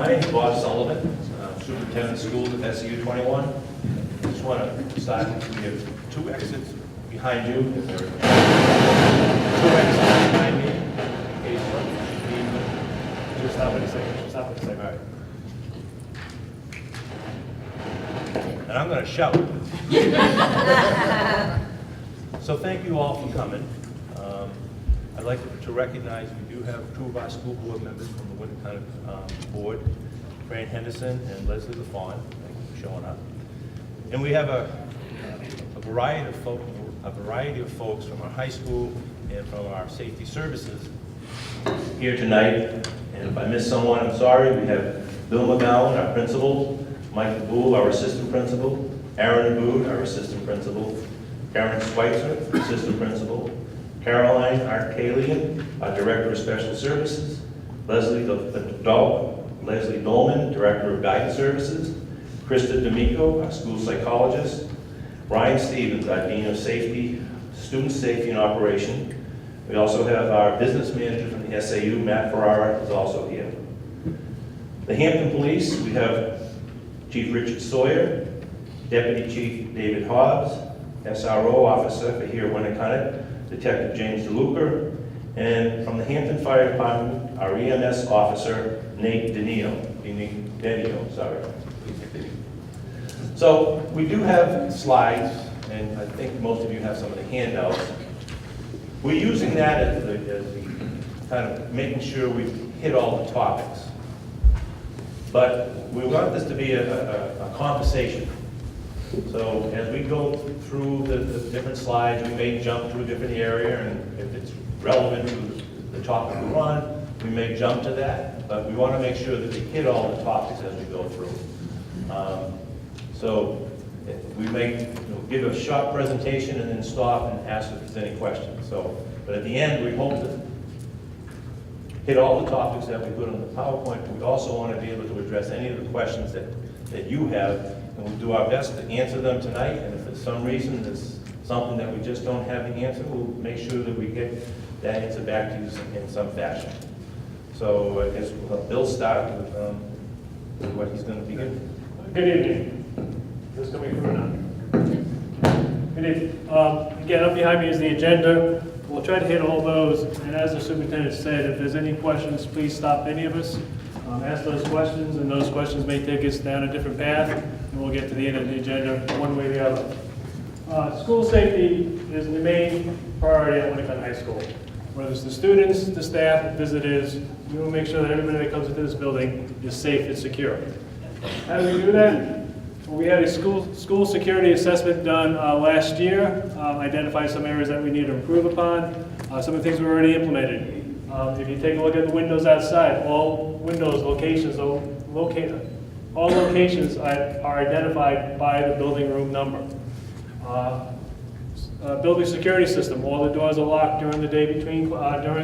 My name is Bob Sullivan, Superintendent of Schools at SCU 21. I just want to start, we have two exits behind you. There are two exits behind me. In case you need them. Just stop in a second. All right. And I'm going to shout. So thank you all for coming. I'd like to recognize we do have two of our school board members from the Winnacunnet board, Fran Henderson and Leslie LaFawn. Thank you for showing up. And we have a variety of folks from our high school and from our safety services here tonight. And if I miss someone, I'm sorry. We have Bill McGowan, our principal, Mike Boole, our assistant principal, Aaron Abood, our assistant principal, Karen Schweitzer, assistant principal, Caroline Arkalian, our director of special services, Leslie Dolman, director of guidance services, Krista D'Amico, our school psychologist, Brian Stevens, our dean of safety, student safety and operation. We also have our business manager from the SAU, Matt Ferrara, is also here. The Hampton Police, we have Chief Richard Sawyer, Deputy Chief David Hobbs, SRO officer for here at Winnacunnet, Detective James DeLuca, and from the Hampton Fire Department, our EMS officer, Nate Denio, sorry. So we do have slides, and I think most of you have some of the handouts. We're using that as the kind of making sure we hit all the topics. But we want this to be a conversation. So as we go through the different slides, we may jump to a different area, and if it's relevant to the topic we're on, we may jump to that. But we want to make sure that we hit all the topics as we go through. So we may give a short presentation and then stop and ask if there's any questions. But at the end, we hope to hit all the topics that we put on the PowerPoint. But we also want to be able to address any of the questions that you have, and we'll do our best to answer them tonight. And if for some reason there's something that we just don't have the answer, we'll make sure that we get that answer back to you in some fashion. So I guess we'll have Bill start with what he's going to begin. Good evening. This is coming through now. Good evening. Again, up behind me is the agenda. We'll try to hit all those, and as the superintendent said, if there's any questions, please stop any of us. Ask those questions, and those questions may take us down a different path, and we'll get to the end of the agenda one way or the other. School safety is the main priority at Winnacunnet High School. Whether it's the students, the staff, visitors, we will make sure that everybody that comes into this building is safe and secure. How do we do that? Well, we had a school security assessment done last year, identifying some areas that we need to improve upon, some of the things we already implemented. If you take a look at the windows outside, all windows locations, all locations are identified by the building room number. Building security system, all the doors are locked during the day during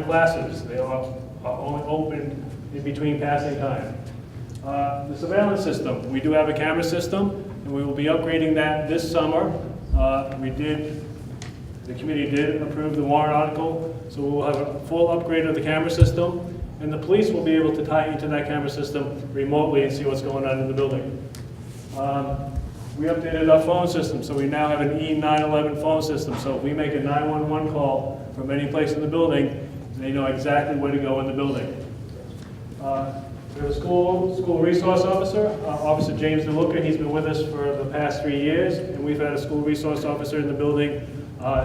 classes. They are only open in between passing time. The surveillance system, we do have a camera system, and we will be upgrading that this summer. The committee did approve the warrant article, so we'll have a full upgrade of the camera system, and the police will be able to tie into that camera system remotely and see what's going on in the building. We updated our phone system, so we now have an E911 phone system, so if we make a 911 call from any place in the building, they know exactly where to go in the building. We have a school resource officer, Officer James DeLuca. He's been with us for the past 3 years, and we've had a school resource officer in the building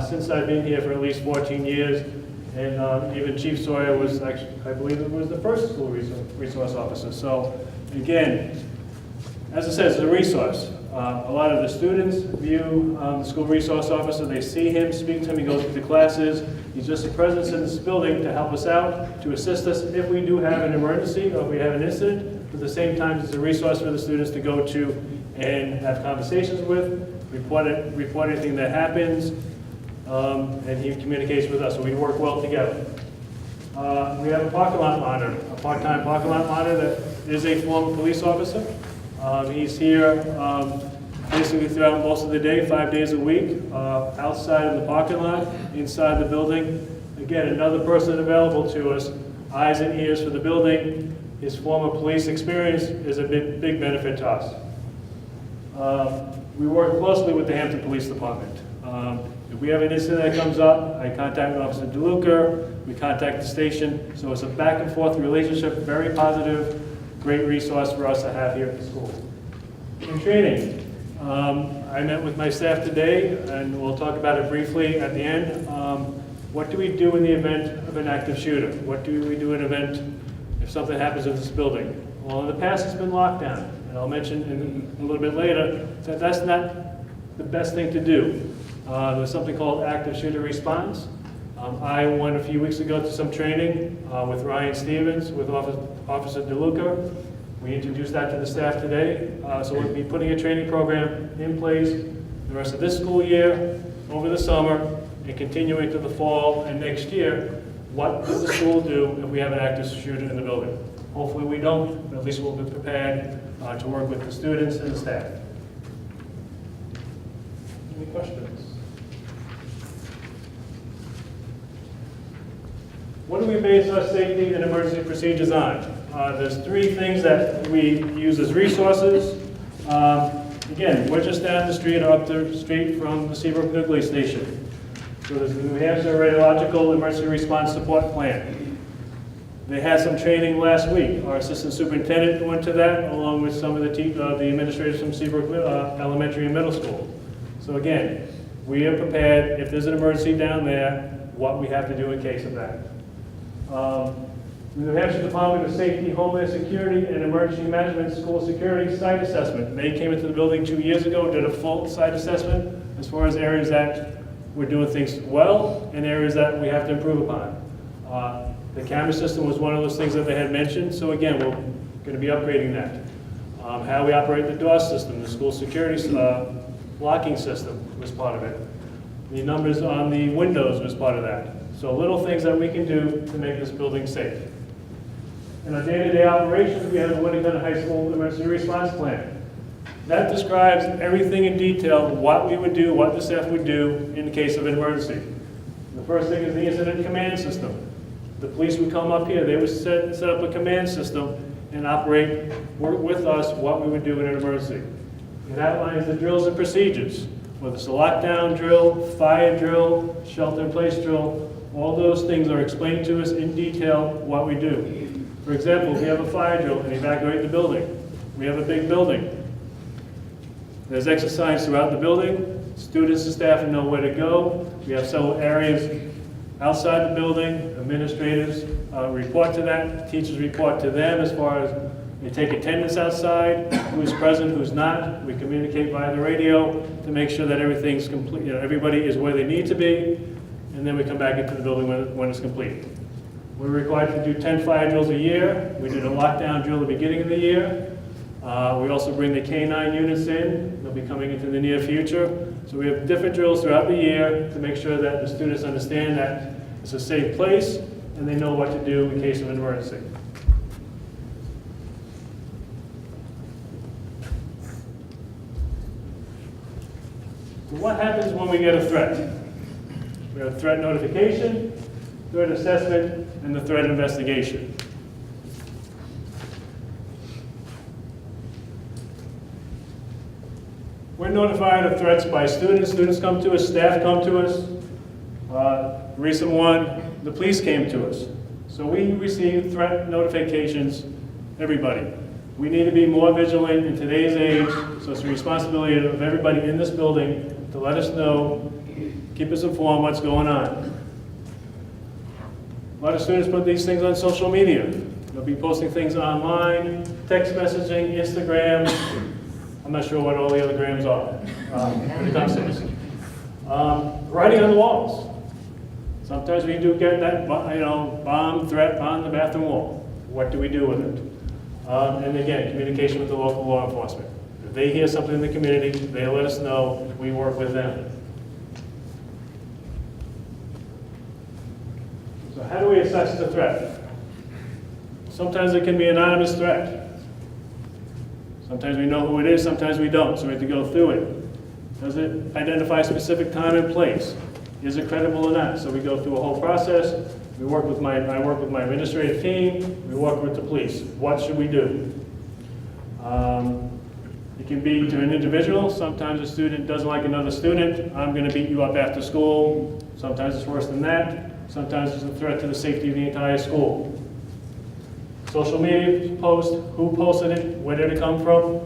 since I've been here for at least 14 years. And even Chief Sawyer was actually, I believe it was the first school resource officer. So again, as I said, it's a resource. A lot of the students view the school resource officer, they see him, speak to him, he goes to classes. He's just a presence in this building to help us out, to assist us if we do have an emergency or if we have an incident. But at the same time, it's a resource for the students to go to and have conversations with, report anything that happens, and he communicates with us, so we work well together. We have a parking lot monitor, a part-time parking lot monitor that is a former police officer. He's here basically throughout most of the day, 5 days a week, outside of the parking lot, inside the building. Again, another person available to us, eyes and ears for the building, his former police experience is a big benefit to us. We work closely with the Hampton Police Department. If we have an incident that comes up, I contact Officer DeLuca, we contact the station, so it's a back and forth relationship, very positive, great resource for us to have here at the school. In training, I met with my staff today, and we'll talk about it briefly at the end. What do we do in the event of an active shooter? What do we do in an event if something happens in this building? Well, in the past, it's been lockdown, and I'll mention a little bit later that that's not the best thing to do. There's something called active shooter response. I went a few weeks ago to some training with Ryan Stevens, with Officer DeLuca. We introduced that to the staff today. So we'll be putting a training program in place the rest of this school year, over the summer, and continuing to the fall and next year. What does the school do if we have an active shooter in the building? Hopefully we don't, but at least we'll be prepared to work with the students and the staff. Any questions? What do we base our safety and emergency procedures on? There's three things that we use as resources. Again, we're just down the street or up the street from the Seabrook Nuclear Station. So there's the New Hampshire Radiological Emergency Response Support Plan. They had some training last week. Our assistant superintendent went to that, along with some of the administrators from Seabrook Elementary and Middle School. So again, we are prepared, if there's an emergency down there, what we have to do in case of that. The New Hampshire Department of Safety, Homeland Security, and Emergency Management School Security Site Assessment. They came into the building 2 years ago, did a full site assessment as far as areas that we're doing things well and areas that we have to improve upon. The camera system was one of those things that they had mentioned, so again, we're going to be upgrading that. How we operate the door system, the school security locking system was part of it. The numbers on the windows was part of that. So little things that we can do to make this building safe. In our day-to-day operations, we have the Winnacunnet High School Emergency Response Plan. That describes everything in detail, what we would do, what the staff would do in case of an emergency. The first thing is the incident command system. The police would come up here, they would set up a command system and work with us what we would do in an emergency. It outlines the drills and procedures, whether it's a lockdown drill, fire drill, shelter-in-place drill. All those things are explained to us in detail what we do. For example, if we have a fire drill and evacuate the building, we have a big building. There's exercise throughout the building. Students and staff know where to go. We have several areas outside the building. Administrators report to that. Teachers report to them as far as they take attendance outside, who's present, who's not. We communicate via the radio to make sure that everything's complete. Everybody is where they need to be, and then we come back into the building when it's complete. We're required to do 10 fire drills a year. We did a lockdown drill at the beginning of the year. We also bring the K-9 units in. They'll be coming into the near future. So we have different drills throughout the year to make sure that the students understand that it's a safe place and they know what to do in case of an emergency. So what happens when we get a threat? We have threat notification, threat assessment, and the threat investigation. We're notified of threats by students. Students come to us, staff come to us. Recent one, the police came to us. So we receive threat notifications, everybody. We need to be more vigilant in today's age, so it's the responsibility of everybody in this building to let us know, keep us informed what's going on. A lot of students put these things on social media. They'll be posting things online, text messaging, Instagram. I'm not sure what all the other grams are when it comes to this. Writing on the walls. Sometimes we do get that bomb threat on the bathroom wall. What do we do with it? And again, communication with the local law enforcement. If they hear something in the community, they let us know, we work with them. So how do we assess the threat? Sometimes it can be an anonymous threat. Sometimes we know who it is, sometimes we don't, so we have to go through it. Does it identify a specific time and place? Is it credible or not? So we go through a whole process I work with my administrative team, we work with the police. What should we do? It can be to an individual. Sometimes a student doesn't like another student. I'm going to beat you up after school. Sometimes it's worse than that. Sometimes it's a threat to the safety of the entire school. Social media post, who posted it, where did it come from?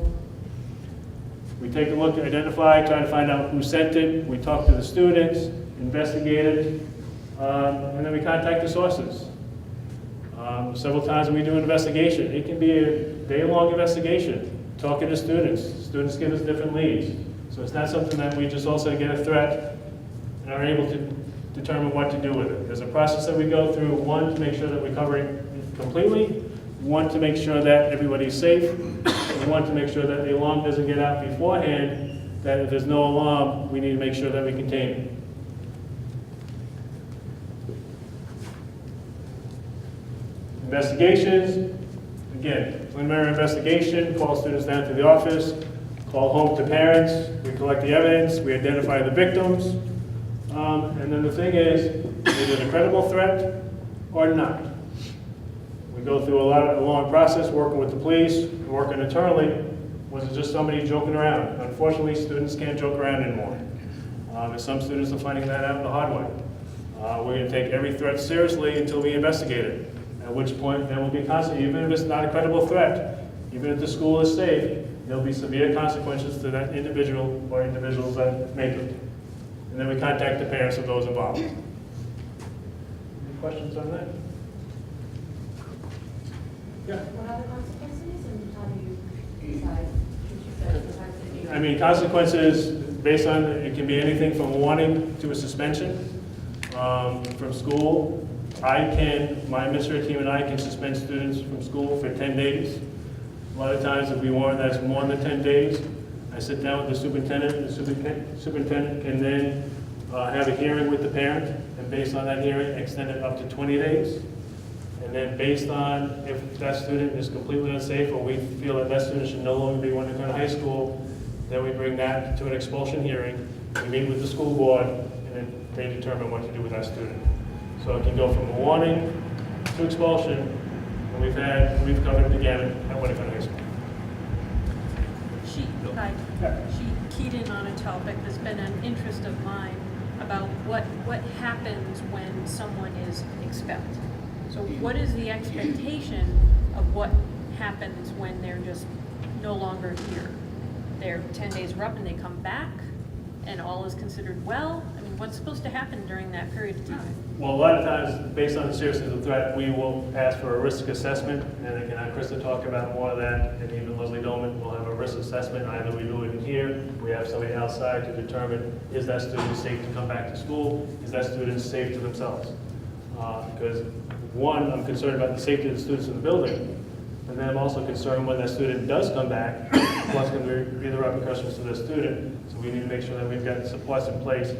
We take a look, identify, try to find out who sent it. We talk to the students, investigate it, and then we contact the sources. Several times when we do an investigation, it can be a day-long investigation, talking to students. Students give us different leads. So it's not something that we just also get a threat and are able to determine what to do with it. There's a process that we go through, one, to make sure that we cover it completely, one, to make sure that everybody's safe, and one, to make sure that the alarm doesn't get out beforehand, that if there's no alarm, we need to make sure that we contain it. Investigations, again, preliminary investigation, call students down to the office, call home to parents, we collect the evidence, we identify the victims, and then the thing is it a credible threat or not? We go through a long process, working with the police, working internally. Was it just somebody joking around? Unfortunately, students can't joke around anymore. And some students are finding that out the hard way. We're going to take every threat seriously until we investigate it. At which point there will be consequences, even if it's not a credible threat, even if the school is safe, there'll be severe consequences to that individual or individuals that make it. And then we contact the parents of those involved. Any questions on that? Yeah. What are the consequences and how do you decide which you said the types that you... I mean, consequences based on, it can be anything from a warning to a suspension from school. My administrative team and I can suspend students from school for 10 days. A lot of times if we warn that's more than 10 days, I sit down with the superintendent. The superintendent can then have a hearing with the parent, and based on that hearing, extend it up to 20 days. And then based on if that student is completely unsafe or we feel that that student should no longer be Winnacunnet High School, then we bring that to an expulsion hearing. We meet with the school board, and then they determine what to do with that student. So it can go from a warning to expulsion, and we've covered it again at Winnacunnet High School. She keyed in on a topic that's been an interest of mine about what happens when someone is expelled. So what is the expectation of what happens when they're just no longer here? Their 10 days are up and they come back and all is considered well? I mean, what's supposed to happen during that period of time? Well, a lot of times, based on the seriousness of the threat, we will ask for a risk assessment, and again, Krista talked about more of that, and even Leslie Dolman will have a risk assessment. Either we do it in here, we have somebody outside to determine, is that student safe to come back to school? Is that student safe to themselves? Because one, I'm concerned about the safety of the students in the building, and then I'm also concerned when that student does come back, what's going to be the repercussions to the student. So we need to make sure that we've got supports in place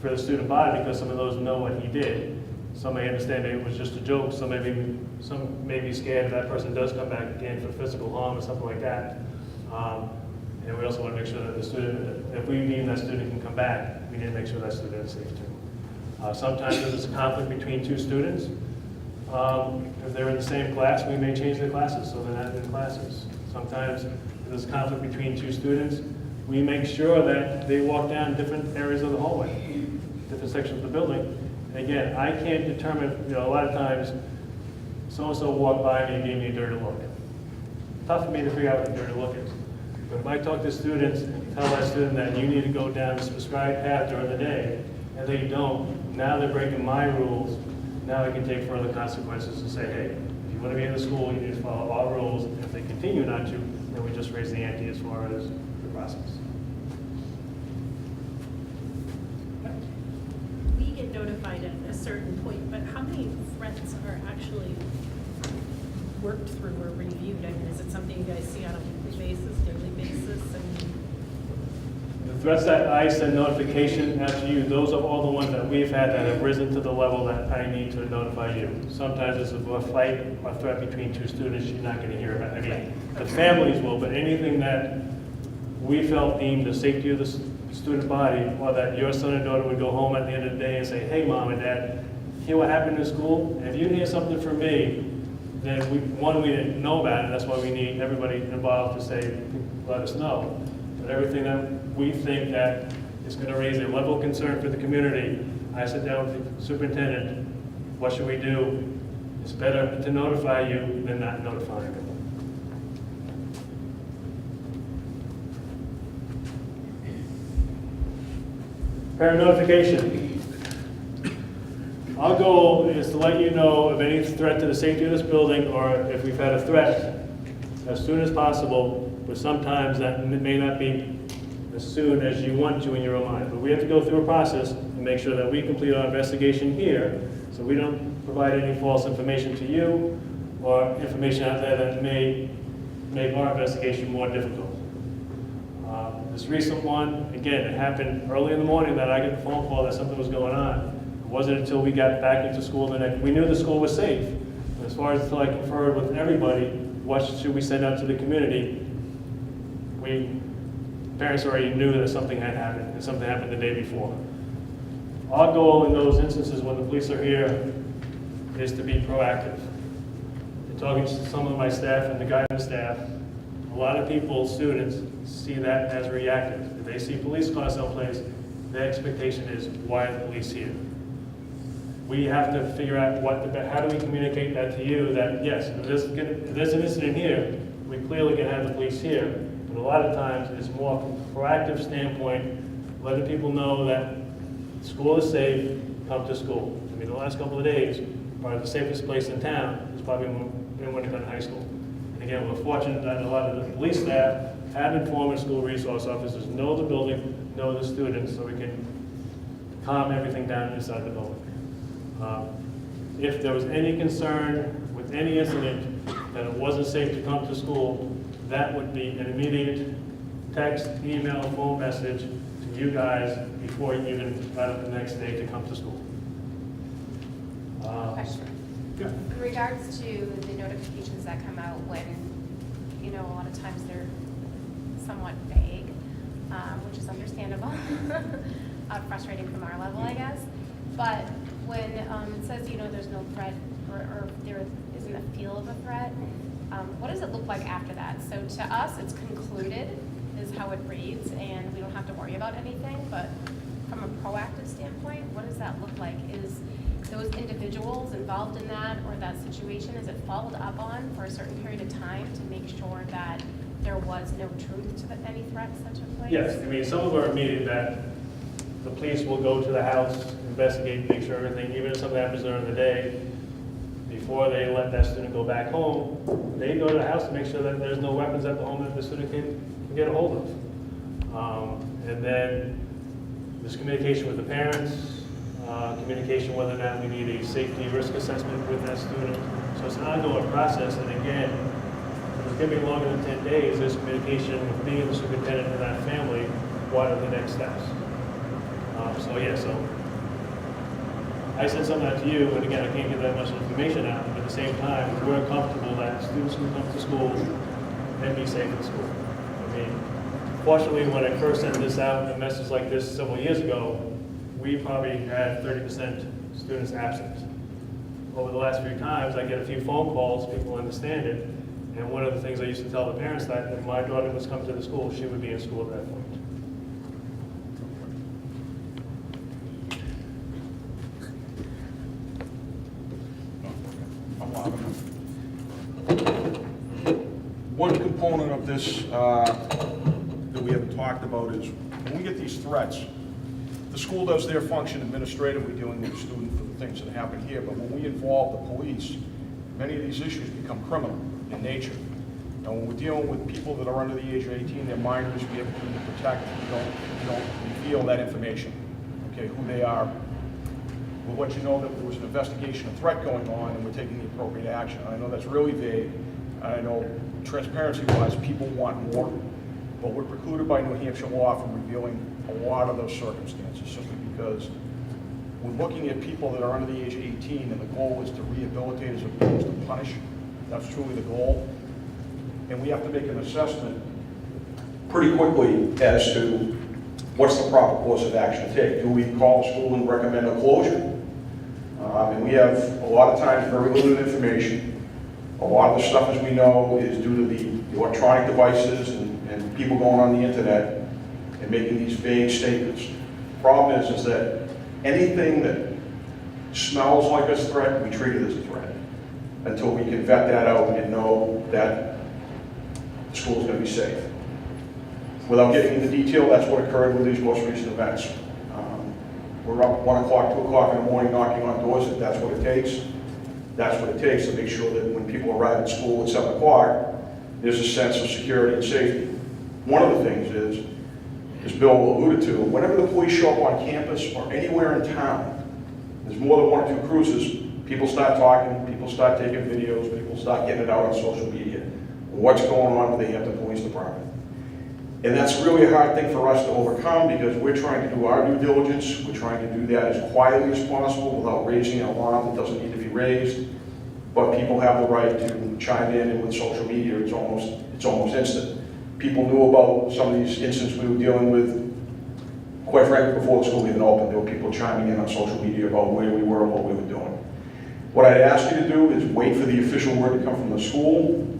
for the student body, because some of those know what he did. Some may understand maybe it was just a joke. Some may be scared if that person does come back again for physical harm or something like that. And we also want to make sure that the student, if we deem that student can come back, we need to make sure that student is safe too. Sometimes if there's a conflict between two students, if they're in the same class, we may change their classes so they're not in classes. Sometimes if there's conflict between two students, we make sure that they walk down different areas of the hallway, different sections of the building. And again, I can't determine, a lot of times, so-and-so walked by me and gave me a dirty look. Tough for me to figure out what a dirty look is. But if I talk to students and tell that student that you need to go down this prescribed path during the day, and they don't, now they're breaking my rules, now I can take further consequences and say, hey, if you want to be in the school, you need to follow our rules. And if they continue not to, then we just raise the ante as far as the process. We get notified at a certain point, but how many threats are actually worked through or reviewed? I mean, is it something you guys see on a weekly basis, daily basis? The threats that I send notification out to you, those are all the ones that we've had that have risen to the level that I need to notify you. Sometimes it's a fight or threat between two students, you're not going to hear about. I mean, the families will, but anything that we felt deemed the safety of the student body, or that your son and daughter would go home at the end of the day and say, hey, mom and dad, hear what happened in school. And if you hear something from me, then we didn't know about it, that's why we need everybody involved to say, let us know. But everything that we think that is gonna raise a level of concern for the community, I sit down with the superintendent, what should we do? It's better to notify you than not notifying them. Parent notification. Our goal is to let you know of any threat to the safety of this building, or if we've had a threat, as soon as possible, but sometimes that may not be as soon as you want to in your own mind. But we have to go through a process and make sure that we complete our investigation here, so we don't provide any false information to you, or information out there that may make our investigation more difficult. This recent one, again, it happened early in the morning that I got the phone call that something was going on. It wasn't until we got back into school the next, we knew the school was safe. As far as until I conferred with everybody, what should we send out to the community? Parents already knew that something had happened, and something happened the day before. Our goal in those instances when the police are here is to be proactive. In talking to some of my staff and the guidance staff, a lot of people, students, see that as reactive. If they see police cars someplace, their expectation is, why are the police here? We have to figure out how do we communicate that to you that, yes, if there's an incident here, we clearly can have the police here, but a lot of times it's more from a proactive standpoint, letting people know that school is safe, come to school. I mean, the last couple of days, probably the safest place in town is probably in Winnacunnet High School. And again, we're fortunate that a lot of the police staff have informed school resource officers, know the building, know the students, so we can calm everything down inside the building. If there was any concern with any incident that it wasn't safe to come to school, that would be an immediate text, email, phone message to you guys before you even got up the next day to come to school. Question. Yeah. In regards to the notifications that come out when, a lot of times they're somewhat vague, which is understandable, frustrating from our level, I guess. But when it says, there's no threat or there isn't a feel of a threat, what does it look like after that? So to us, it's concluded, is how it reads, and we don't have to worry about anything. But from a proactive standpoint, what does that look like? Is those individuals involved in that or that situation, is it followed up on for a certain period of time to make sure that there was no truth to any threats that took place? Yes, I mean, some of our immediate that the police will go to the house, investigate, make sure everything, even if something happens during the day, before they let that student go back home, they go to the house to make sure that there's no weapons at the home that the student can get a hold of. And then there's communication with the parents, communication whether or not we need a safety risk assessment with that student. So it's an ongoing process, and again, if it's going to be longer than 10 days, there's communication with me and the superintendent and that family, what are the next steps. So I sent something out to you, and again, I can't get that much information out, but at the same time, we're comfortable that students can come to school and be safe in school. I mean, fortunately, when I first sent this out, a message like this several years ago, we probably had 30% students absent. Over the last few times, I get a few phone calls, people understand it, and one of the things I used to tell the parents that if my daughter was coming to the school, she would be in school at that point. One component of this that we haven't talked about is when we get these threats, the school does their function administratively dealing with the student for the things that happen here, but when we involve the police, many of these issues become criminal in nature. And when we're dealing with people that are under the age of 18, they're minors, we have to protect, we don't reveal that information, okay, who they are. We'll let you know that there was an investigation, a threat going on, and we're taking the appropriate action. I know that's really vague. I know transparency-wise, people want more, but we're precluded by New Hampshire law from revealing a lot of those circumstances simply because we're looking at people that are under the age of 18, and the goal is to rehabilitate as opposed to punish. That's truly the goal. And we have to make an assessment pretty quickly as to what's the proper course of action to take. Do we call the school and recommend a closure? And we have, a lot of times, very limited information. A lot of the stuff, as we know, is due to the electronic devices and people going on the internet and making these vague statements. Problem is that anything that smells like a threat, we treat it as a threat until we can vet that out and know that the school is going to be safe. Without getting into detail, that's what occurred with these most recent events. We're up 1 o'clock, 2 o'clock in the morning knocking on doors. If that's what it takes, that's what it takes to make sure that when people arrive at school at 7 o'clock, there's a sense of security and safety. One of the things is, as Bill alluded to, whenever the police show up on campus or anywhere in town, there's more than 1 or 2 cruises, people start talking, people start taking videos, people start getting it out on social media. What's going on with the Hampton Police Department? And that's really a hard thing for us to overcome because we're trying to do our due diligence. We're trying to do that as quietly as possible without raising an alarm that doesn't need to be raised. But people have the right to chime in, and with social media, it's almost instant. People knew about some of these incidents we were dealing with, quite frankly, before the school even opened. There were people chiming in on social media about where we were and what we were doing. What I'd ask you to do is wait for the official word to come from the school,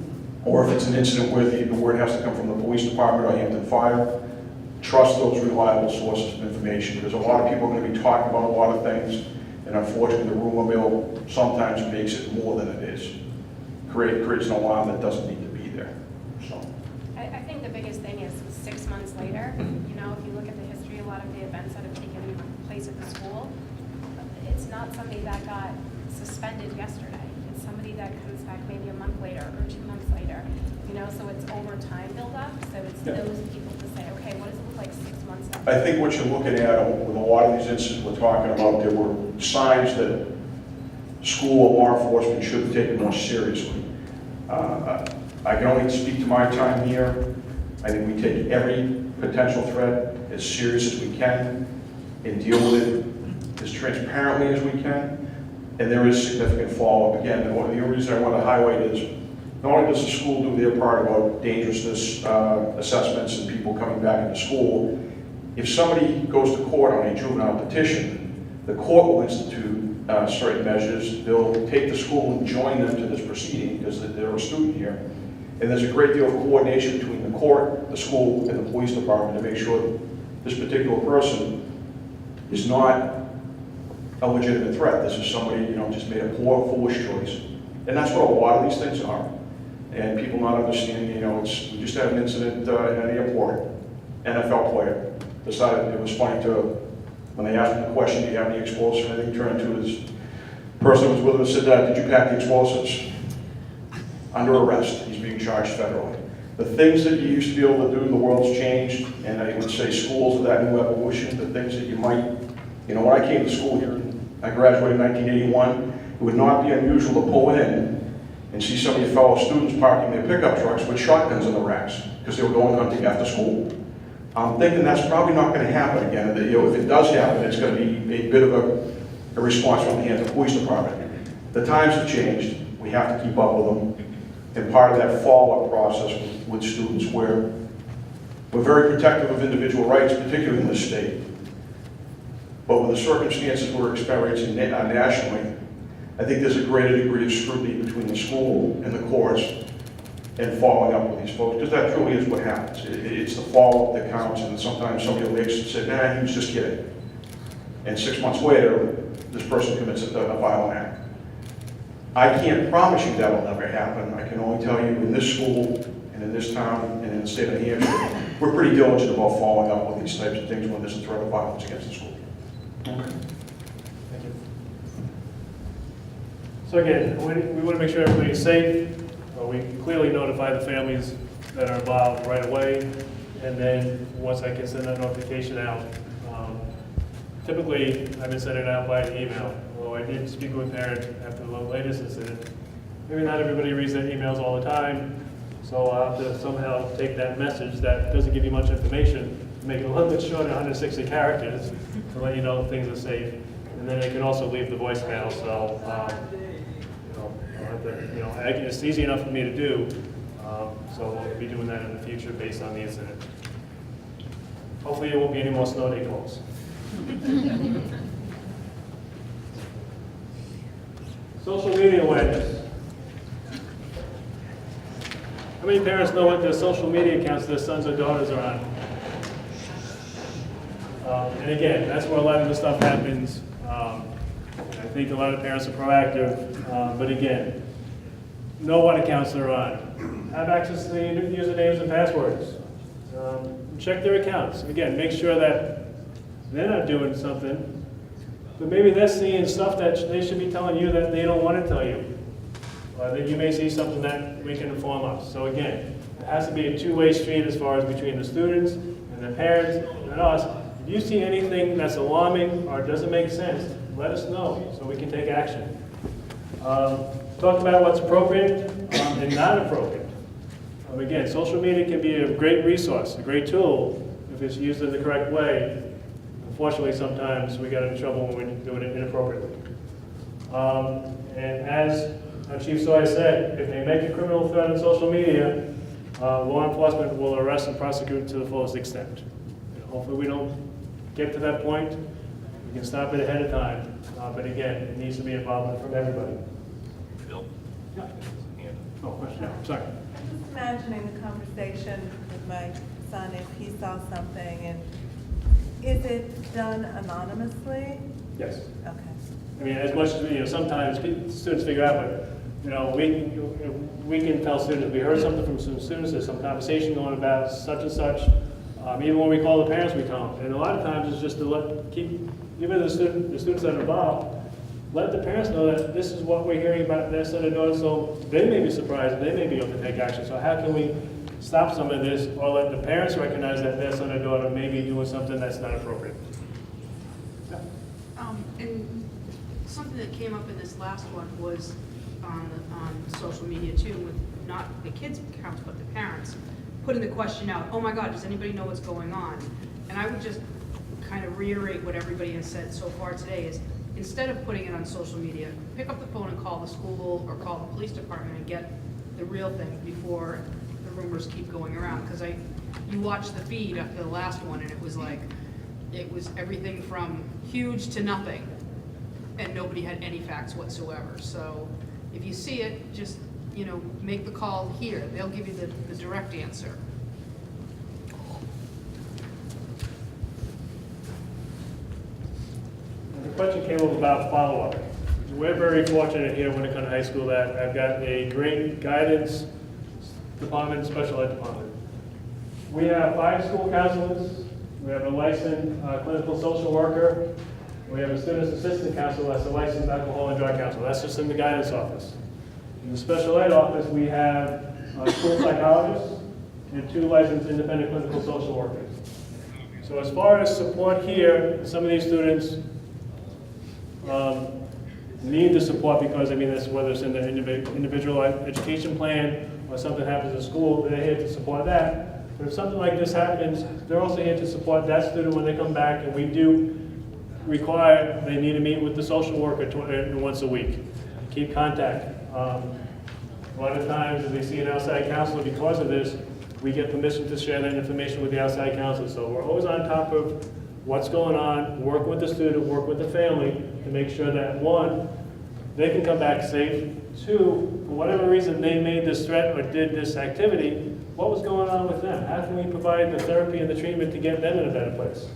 or if it's an incident where the word has to come from the police department or Hampton Fire, trust those reliable sources of information, because a lot of people are going to be talking about a lot of things, and unfortunately the rumor mill sometimes makes it more than it is. Creates an alarm that doesn't need to be there. So. I think the biggest thing is 6 months later, you know, if you look at the history, a lot of the events that have taken place at the school, it's not somebody that got suspended yesterday. It's somebody that comes back maybe a month later or 2 months later, you know, so it's over time build up. So it's those people to say, okay, what does it look like 6 months after? I think what you're looking at with a lot of these incidents we're talking about, there were signs that school or law enforcement should have taken more seriously. I can only speak to my time here. I think we take every potential threat as serious as we can and deal with it as transparently as we can. And there is significant follow-up. Again, the only reason I want to highlight is not only does the school do their part about dangerousness assessments and people coming back into school, if somebody goes to court on a juvenile petition, the court will institute certain measures. They'll take the school and join them to this proceeding because they're a student here. And there's a great deal of coordination between the court, the school, and the police department to make sure that this particular person is not a legitimate threat. This is somebody, you know, just made a poor, foolish choice. And that's what a lot of these things are. And people not understanding, you know, we just had an incident in an airport. NFL player decided it was funny to, when they asked him the question, do you have any explosives? I think he turned to his person who was with him and said, did you pack the explosives? Under arrest. He's being charged federally. The things that you used to be able to do, the world's changed, and I would say schools of that new evolution, the things that you might, you know, when I came to school here, I graduated in 1981, it would not be unusual to pull in and see some of your fellow students parking their pickup trucks with shotguns in the racks because they were going hunting after school. I'm thinking that's probably not going to happen again. You know, if it does happen, it's going to be a bit of a response from the Hampton Police Department. The times have changed. We have to keep up with them. And part of that follow-up process with students where we're very protective of individual rights, particularly in this state. But with the circumstances we're experiencing nationally, I think there's a greater degree of scrutiny between the school and the courts and following up with these folks, because that truly is what happens. It's the follow-up that counts, and sometimes somebody will say, nah, he was just kidding. And 6 months later, this person commits a violent act. I can't promise you that'll never happen. I can only tell you in this school and in this town and in the state of New Hampshire, we're pretty diligent about following up with these types of things when there's a threat of violence against the school. Okay. Thank you. So again, we want to make sure everybody's safe. We clearly notify the families that are involved right away, and then once I can send that notification out, typically I've been sending it out by email. Although I did speak with a parent after the latest incident. Maybe not everybody reads their emails all the time, so I'll have to somehow take that message that doesn't give you much information, make it a little bit shorter, 160 characters, to let you know things are safe. And then they can also leave the voicemail, so I'll have to, it's easy enough for me to do, so we'll be doing that in the future based on the incident. Hopefully there won't be any more snow day calls. Social media awareness. How many parents know what their social media accounts their sons or daughters are on? And again, that's where a lot of the stuff happens. I think a lot of parents are proactive, but again, know what accounts they're on. Have access to the usernames and passwords. Check their accounts. Again, make sure that they're not doing something, but maybe they're seeing stuff that they should be telling you that they don't want to tell you. Or that you may see something that we can inform us. So again, it has to be a two-way street as far as between the students and the parents and us. If you see anything that's alarming or doesn't make sense, let us know so we can take action. Talk about what's appropriate and not appropriate. Again, social media can be a great resource, a great tool if it's used in the correct way. Unfortunately, sometimes we get into trouble when we're doing it inappropriately. And as Chief Sawyer said, if they make a criminal threat on social media, law enforcement will arrest and prosecute to the fullest extent. Hopefully we don't get to that point. We can stop it ahead of time. But again, it needs to be involvement from everybody. Bill? Yeah. Oh, question, no, sorry. I'm just imagining the conversation with my son if he saw something, and is it done anonymously? Yes. Okay. I mean, as much as, sometimes students figure out, but, we can tell students, we heard something from some students, there's some conversation going about such and such. Even when we call the parents, we tell them. And a lot of times it's just to even the students that are involved, let the parents know that this is what we're hearing about their son or daughter, so they may be surprised and they may be able to take action. So how can we stop some of this, or let the parents recognize that their son or daughter may be doing something that's not appropriate? Yeah. And something that came up in this last one was on social media too, with not the kids' accounts, but the parents, putting the question out, oh my God, does anybody know what's going on? And I would just kind of reiterate what everybody has said so far today is, instead of putting it on social media, pick up the phone and call the school or call the police department and get the real thing before the rumors keep going around. Because you watch the feed after the last one and it was everything from huge to nothing, and nobody had any facts whatsoever. So if you see it, just make the call here. They'll give you the direct answer. The question came up about follow-up. We're very fortunate here at Winnacunnet High School that I've got a great guidance department, special ed department. We have 5 school counselors. We have a licensed clinical social worker. We have a student assistant counselor that's a licensed alcohol and drug counselor. That's just in the guidance office. In the special ed office, we have a school psychologist and 2 licensed independent clinical social workers. So as far as support here, some of these students need the support because, that's whether it's in the individual education plan or something happens in school, they're here to support that. But if something like this happens, they're also here to support that student when they come back, and we do require they need to meet with the social worker once a week. Keep contact. A lot of times, if they see an outside counselor because of this, we get permission to share that information with the outside counselor. So we're always on top of what's going on, work with the student, work with the family to make sure that 1, they can come back safe. 2, for whatever reason they made this threat or did this activity, what was going on with them? How can we provide the therapy and the treatment to get them in a better place?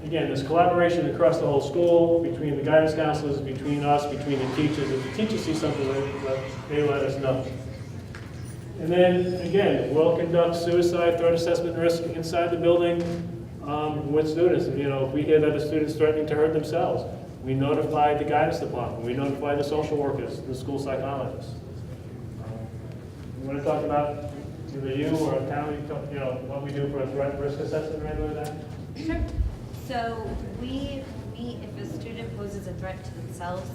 Again, there's collaboration across the whole school, between the guidance counselors, between us, between the teachers. If the teachers see something, they let us know. And then, again, we'll conduct suicide threat assessment risk inside the building with students. If we hear that a student's threatening to hurt themselves, we notify the guidance department, we notify the social workers, the school psychologists. You want to talk about either you or Callie, what we do for a threat risk assessment or anything like that? Sure. So we meet if a student poses a threat to themselves,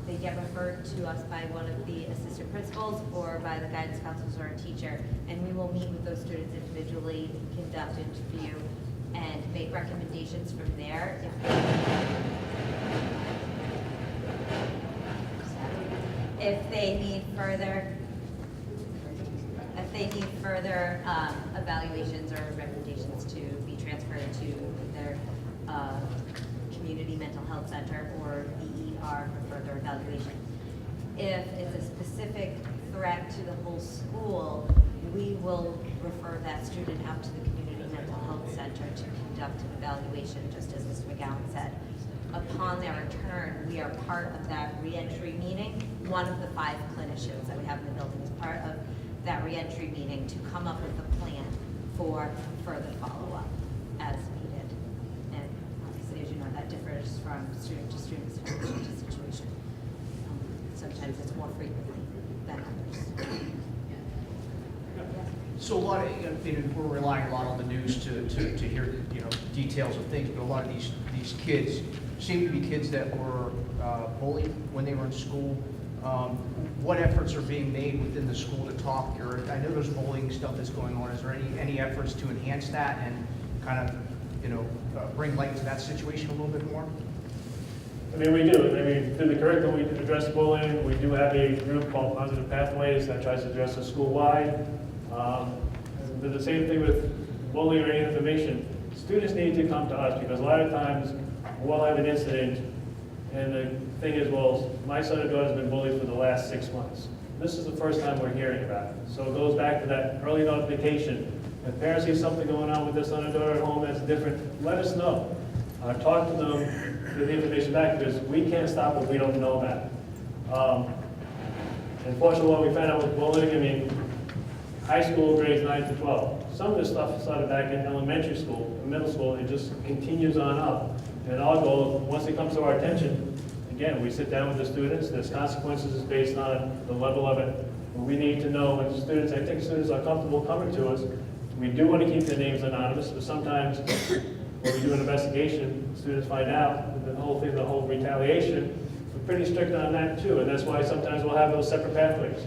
they get referred to us by one of the assistant principals or by the guidance counselors or a teacher, and we will meet with those students individually, conduct an interview, and make recommendations from there. If they need further evaluations or recommendations to be transferred to their community mental health center or VER for further evaluation. If it's a specific threat to the whole school, we will refer that student out to the community mental health center to conduct an evaluation, just as Mr. McGowan said. Upon their return, we are part of that reentry meeting. One of the 5 clinicians that we have in the building is part of that reentry meeting to come up with a plan for further follow-up as needed. And obviously, as you know, that differs from student to student, situation to situation. Sometimes it's more frequently than others. So a lot of, we're relying a lot on the news to hear, details of things, but a lot of these kids seem to be kids that were bullied when they were in school. What efforts are being made within the school to talk, or I know there's bullying stuff that's going on. Is there any efforts to enhance that and kind of, bring light to that situation a little bit more? I mean, we do. I mean, through the curriculum, we address bullying. We do have a group called Positive Pathways that tries to address it school-wide. But the same thing with bullying or any information. Students need to come to us because a lot of times we'll have an incident and the thing is, well, my son or daughter has been bullied for the last 6 months. This is the first time we're hearing about it. So it goes back to that early notification. If parents see something going on with their son or daughter at home that's different, let us know. Talk to them, get the information back, because we can't stop what we don't know about. Unfortunately, what we found out with bullying, I mean, high school grades 9 to 12. Some of this stuff started back in elementary school, middle school, it just continues on up. And our goal, once it comes to our attention, again, we sit down with the students, there's consequences based on the level of it. But we need to know when students, I think students are comfortable coming to us. We do want to keep their names anonymous, but sometimes when we do an investigation, students find out that the whole thing, the whole retaliation, we're pretty strict on that too. And that's why sometimes we'll have those separate pathways.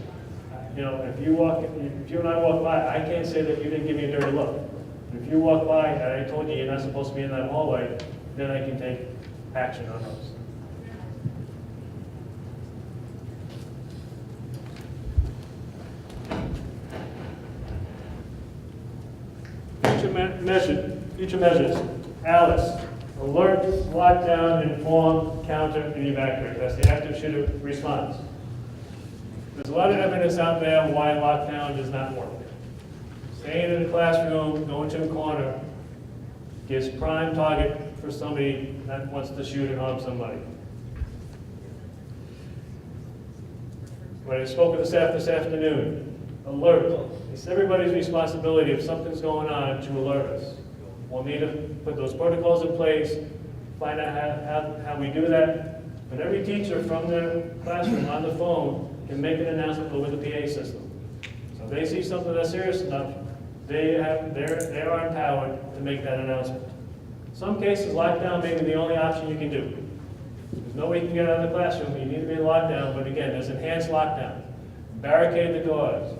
If you and I walk by, I can't say that you didn't give me a dirty look. If you walk by and I told you you're not supposed to be in that hallway, then I can take action on those. Future measures. Alice, alert, lockdown, inform, counter, and evacuate. That's the active shooter response. There's a lot of evidence out there why lockdown does not work. Staying in the classroom, going to a corner, gives prime target for somebody that wants to shoot and harm somebody. When I spoke with the staff this afternoon, alert. It's everybody's responsibility if something's going on to alert us. We'll need to put those protocols in place, find out how we do that. But every teacher from their classroom on the phone can make an announcement over the PA system. So if they see something that's serious enough, they are empowered to make that announcement. In some cases, lockdown may be the only option you can do. There's no way you can get out of the classroom, you need to be in lockdown, but again, there's enhanced lockdown. Barricade the doors.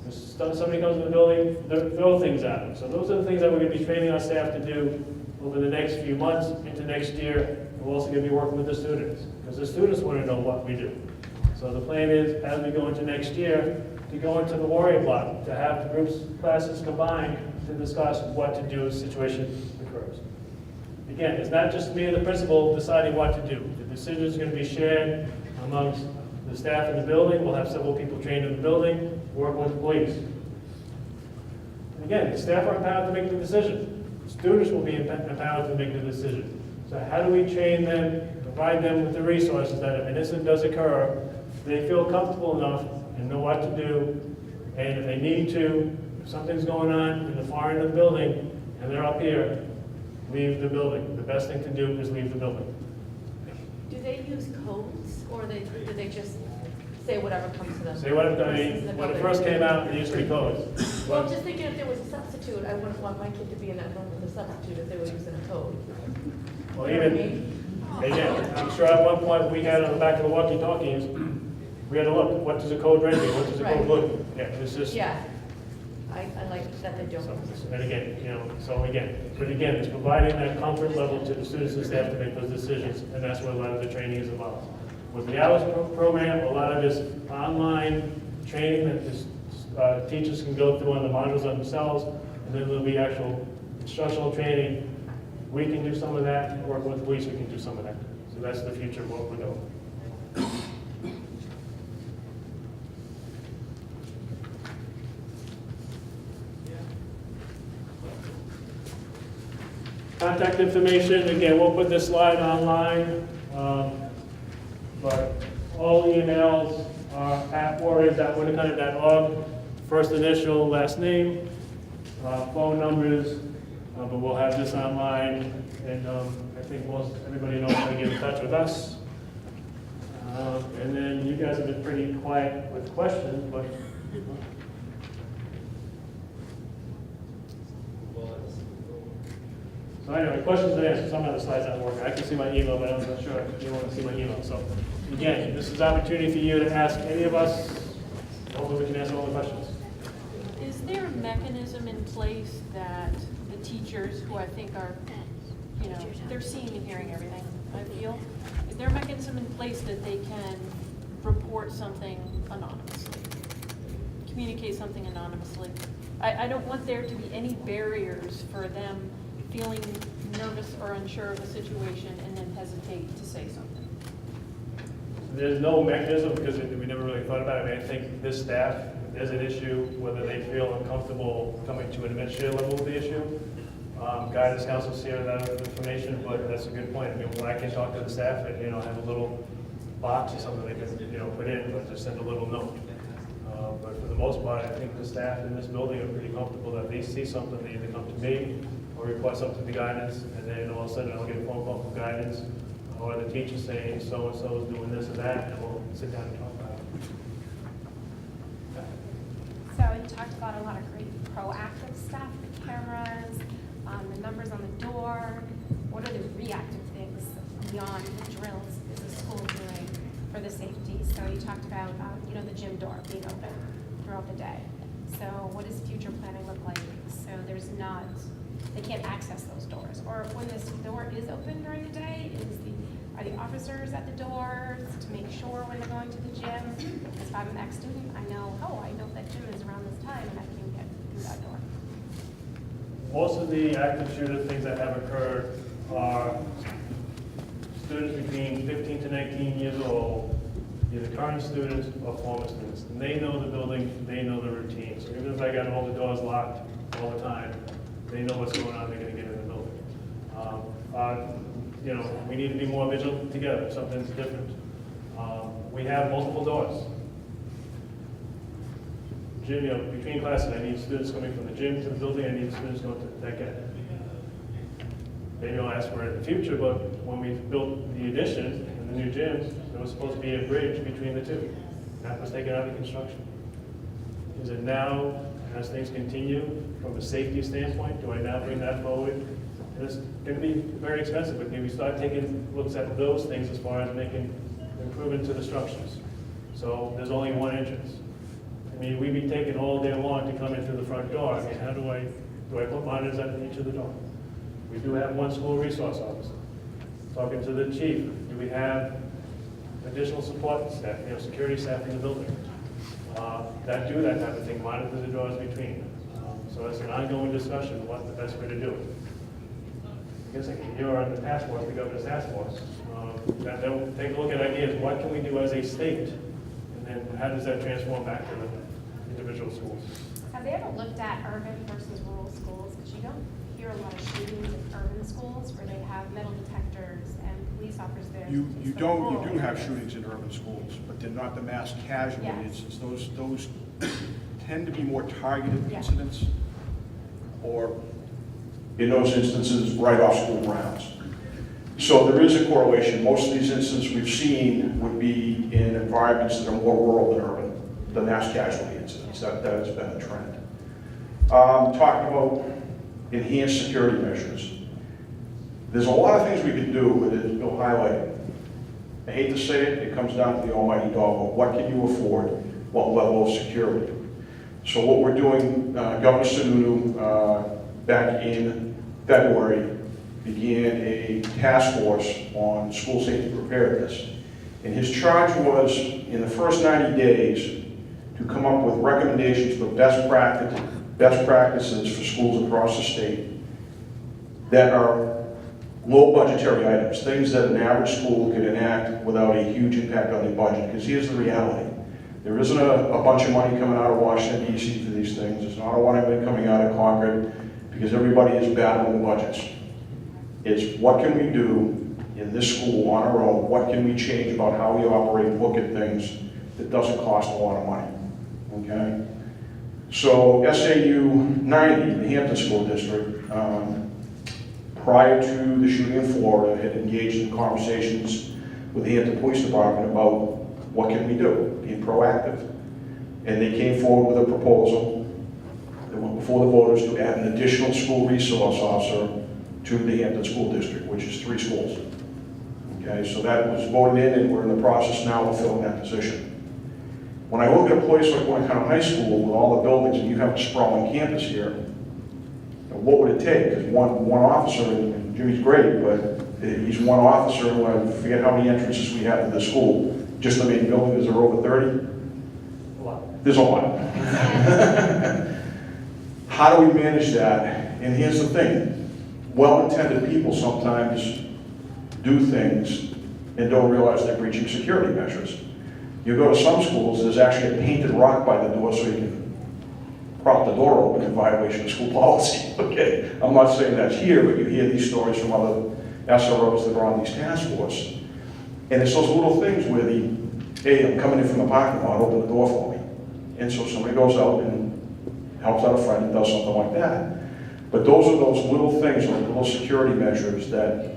If somebody comes to the building, throw things at them. So those are the things that we're going to be training our staff to do over the next few months into next year. We're also going to be working with the students, because the students want to know what we do. So the plan is, as we go into next year, to go into the warrior block, to have the groups, classes combined to discuss what to do if a situation occurs. Again, it's not just me and the principal deciding what to do. The decision is going to be shared amongst the staff in the building. We'll have several people trained in the building, work with the police. And again, the staff are empowered to make the decision. Students will be empowered to make the decision. So how do we train them, provide them with the resources that if an incident does occur, they feel comfortable enough and know what to do, and if they need to, if something's going on in the far end of the building and they're up here, leave the building. The best thing to do is leave the building. Do they use codes, or do they just say whatever comes to them? Say whatever, I mean, when it first came out, it used to be codes. Well, I'm just thinking if there was a substitute, I wouldn't want my kid to be in that room with a substitute if they were using a code. Well, You know what I even, mean? again, I'm sure at one point we had on the back of the walkie-talkies, we had to look, what does the code render, what does the code Right. look? Yeah, it's just. Yeah, I like that they don't. So, and again, but again, it's providing that comfort level to the students and staff to make those decisions, and that's where a lot of the training is involved. With the hours program, a lot of this online training that teachers can go through on the modules themselves, and then there'll be actual instructional training we can do some of that, working with police, we can do some of that. So that's the future of what we're doing. Contact information, again, we'll put this slide online, but all emails are at warriors.winnacunnet.org, first initial, last name, phone numbers, but we'll have this online, and I think everybody knows how to get in touch with us. And then you guys have been pretty quiet with questions, but so anyway, questions and answers. Some of the slides aren't working. I can see my email, but I'm not sure if you want to see my email. So again, this is an opportunity for you to ask any of us. Hopefully we can answer all the questions. Is there a mechanism in place that the teachers, who I think are, they're seeing and hearing everything, I feel, is there a mechanism in place that they can report something anonymously, communicate something anonymously? I don't want there to be any barriers for them feeling nervous or unsure of a situation and then hesitate to say something. There's no mechanism because we never really thought about it. I mean, I think this staff, if there's an issue, whether they feel uncomfortable coming to an administrative level with the issue, guidance counselors share that information, but that's a good point. I mean, when I can talk to the staff and, have a little box or something they can, put in, or just send a little note. But for the most part, I think the staff in this building are pretty comfortable that they see something, they either come to me or report something to guidance, and then all of a sudden I'll get a phone call from guidance, or the teacher saying so-and-so is doing this or that, and we'll sit down and talk about it. So you talked about a lot of great proactive stuff, the cameras, the numbers on the door. What are the reactive things beyond the drills is the school doing for the safety? So you talked about, the gym door being open throughout the day. So what does future planning look like? So they can't access those doors. Or when this door is open during the day, are the officers at the doors to make sure when they're going to the gym? Because if I'm an ex-student, I know that gym is around this time and I can get through that door. Most of the active shooter things that have occurred are students between 15 to 19 years old, either current students or former students. And they know the building, they know the routine. So even if I got all the doors locked all the time, they know what's going on, they're going to get in the building. We need to be more vigilant together, something's different. We have multiple doors. Gym, between classes, I need students coming from the gym to the building, I need students going to that gate. Maybe I'll ask for it in the future, but when we built the addition and the new gyms, there was supposed to be a bridge between the two. That was taken out of construction. Is it now, as things continue, from a safety standpoint, do I now bring that forward? And it's going to be very expensive, but we start taking looks at those things as far as making improvement to the structures. So there's only one entrance. I mean, we'd be taking all day long to come in through the front door. I mean, how do I put monitors at each of the door? We do have one school resource officer. Talking to the chief, do we have additional support staff, security staff in the building? That do that type of thing, monitor the doors between. So it's an ongoing discussion, what's the best way to do it. I guess you're on the task force, the governor's task force. They'll take a look at ideas, what can we do as a state? And then how does that transform back to the individual schools? Have they ever looked at urban versus rural schools? Because you don't hear a lot of shootings in urban schools where they have metal detectors and police officers there. You It's the do rural. have shootings in urban schools, but they're not the mass casualty Yes. incidents. Those tend to be more targeted Yeah. incidents, or in those instances, right off school grounds. So there is a correlation. Most of these incidents we've seen would be in environments that are more rural than urban, the mass casualty incidents. That has been a trend. Talking about enhanced security measures. There's a lot of things we can do, but as Bill highlighted, I hate to say it, it comes down to the almighty dollar. What can you afford? What level of security? So what we're doing, Governor Sununu, back in February, began a task force on school safety preparedness. And his charge was, in the first 90 days, to come up with recommendations for best practices for schools across the state that are low budgetary items, things that an average school could enact without a huge impact on their budget. Because here's the reality. There isn't a bunch of money coming out of Washington DC for these things. There's not a lot of money coming out of Concord because everybody is battling budgets. It's what can we do in this school on our own? What can we change about how we operate and look at things that doesn't cost a lot of money, okay? So SAU 90, the Hampton School District, prior to the shooting in Florida, had engaged in conversations with the Hampton Police Department about what can we do, being proactive. And they came forward with a proposal that went before the voters to add an additional school resource officer to the Hampton School District, which is 3 schools. Okay, so that was voted in, and we're in the process now of filling that position. When I look at a place like Winnacunnet High School with all the buildings, and you have a sprawling campus here, what would it take? Because one officer, and Jimmy's great, but he's one officer, and I forget how many entrances we have to the school. Just the main building, is there over 30? A lot. There's a lot. How do we manage that? And here's the thing. Well-intended people sometimes do things and don't realize they're breaching security measures. You go to some schools, there's actually a painted rock by the door so you can prop the door open in violation of school policy, okay? I'm not saying that's here, but you hear these stories from other SROs that are on these task force. And it's those little things where hey, I'm coming in from the parking lot, open the door for me. And so somebody goes out and helps out a friend and does something like that. But those are those little things, like little security measures that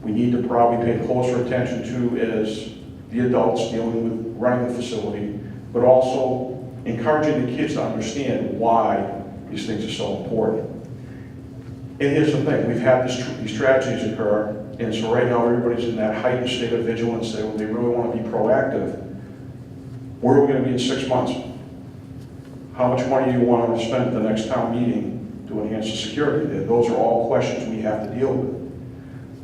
we need to probably pay closer attention to as the adults dealing with running the facility, but also encouraging the kids to understand why these things are so important. And here's the thing, we've had these tragedies occur, and so right now everybody's in that heightened state of vigilance. They really want to be proactive. Where are we going to be in 6 months? How much money do you want to spend at the next town meeting to enhance the security there? Those are all questions we have to deal with.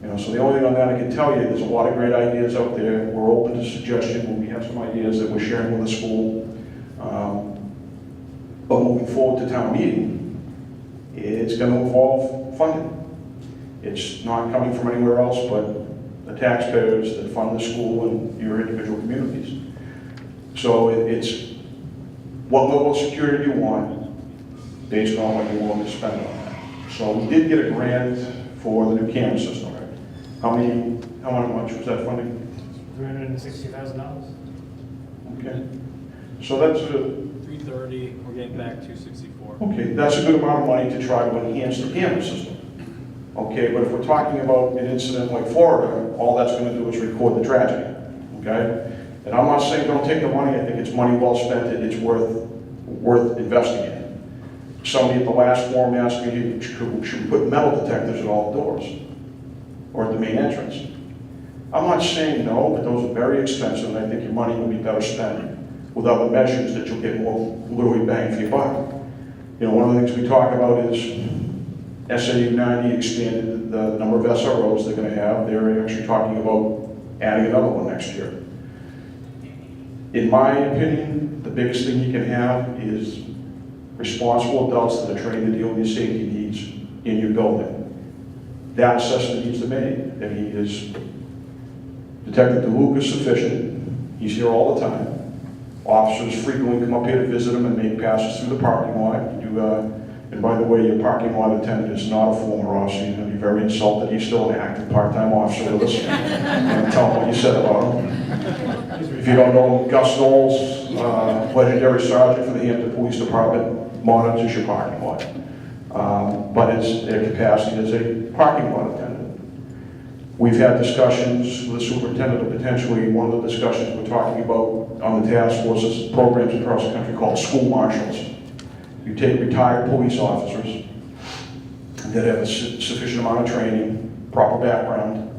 You know, so the only thing on that I can tell you, there's a lot of great ideas out there. We're open to suggestion when we have some ideas that we're sharing with the school. But moving forward to town meeting, it's going to involve funding. It's not coming from anywhere else but the taxpayers that fund the school and your individual communities. So it's what level of security do you want based on what you're willing to spend on that. So we did get a grant for the new camera system, right? How much was that funding? $360,000. Okay. So that's a, 330, we're getting back 264. okay, that's a good amount of money to try to enhance the camera system. Okay, but if we're talking about an incident like Florida, all that's going to do is record the tragedy. Okay? And I'm not saying don't take the money. I think it's money well spent. It's worth investing in. Somebody at the last forum asked me, should we put metal detectors at all the doors or at the main entrance? I'm not saying no, but those are very expensive, and I think your money will be better spent with other measures that you'll get more literally bang for your buck. You know, one of the things we talk about is SAU 90 expanded the number of SROs they're going to have. They're actually talking about adding another one next year. In my opinion, the biggest thing you can have is responsible adults that are trained to deal with your safety needs in your building. That assessment needs to be made. And Detective DeLuca is sufficient. He's here all the time. Officers frequently come up here to visit him and make passes through the parking lot. And by the way, your parking lot attendant is not a former officer. You're going to be very insulted. He's still an active part-time officer with us. And tell him what you said about him. If you don't know, Gus Knowles, legendary sergeant for the Hampton Police Department, monitors your parking lot. But his capacity as a parking lot attendant. We've had discussions with the superintendent of potentially, one of the discussions we're talking about on the task force is programs across the country called school marshals. You take retired police officers that have a sufficient amount of training, proper background,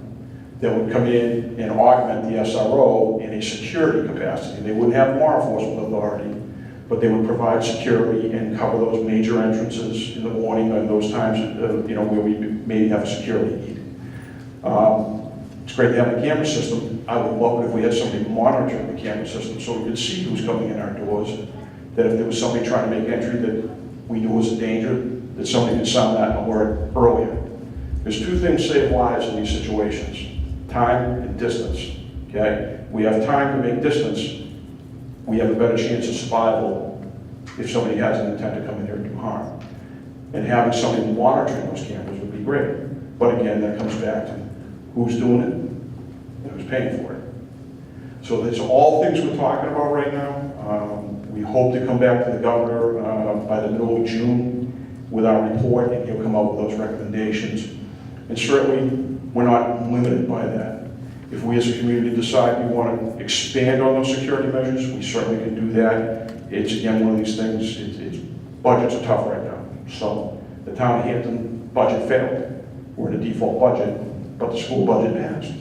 that would come in and augment the SRO in a security capacity. They wouldn't have law enforcement authority, but they would provide security and cover those major entrances in the morning and those times, where we may have a security need. It's great to have a camera system. I would love it if we had somebody monitoring the camera system so we could see who's coming in our doors. That if there was somebody trying to make entry that we knew was a danger, that somebody could sound that alert earlier. There's two things save lives in these situations, time and distance, okay? We have time to make distance, we have a better chance of survival if somebody has an intent to come in here and do harm. And having somebody monitoring those cameras would be great. But again, that comes back to who's doing it and who's paying for it. So these are all things we're talking about right now. We hope to come back to the governor by the middle of June with our report, and he'll come out with those recommendations. And certainly, we're not limited by that. If we as a community decide we want to expand on those security measures, we certainly can do that. It's again one of these things, budgets are tough right now. So the town of Hampton budget failed. We're in a default budget, but the school budget passed.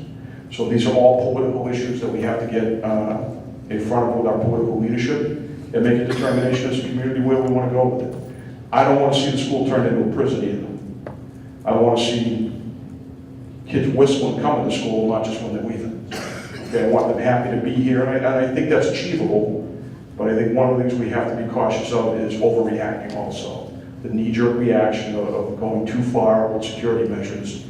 So these are all political issues that we have to get in front of with our political leadership and make a determination as a community where we want to go with it. I don't want to see the school turned into a prison either. I want to see kids whistling coming to school, not just when they're leaving. Okay, I want them happy to be here, and I think that's achievable, but I think one of the things we have to be cautious of is overreacting also. The knee-jerk reaction of going too far with security measures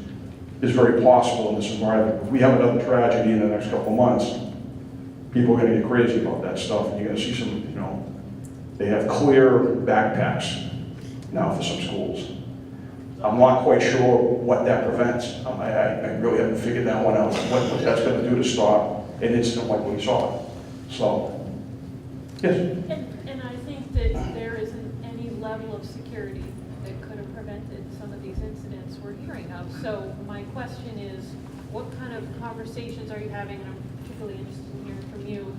is very possible in this environment. If we have another tragedy in the next couple of months, people are going to get crazy about that stuff, and you're going to see some, they have clear backpacks now for some schools. I'm not quite sure what that prevents. I really haven't figured that one out, what that's going to do to stop an incident like we saw. So, yes? And I think that there isn't any level of security that could have prevented some of these incidents we're hearing of. So my question is, what kind of conversations are you having, and I'm particularly interested in hearing from you,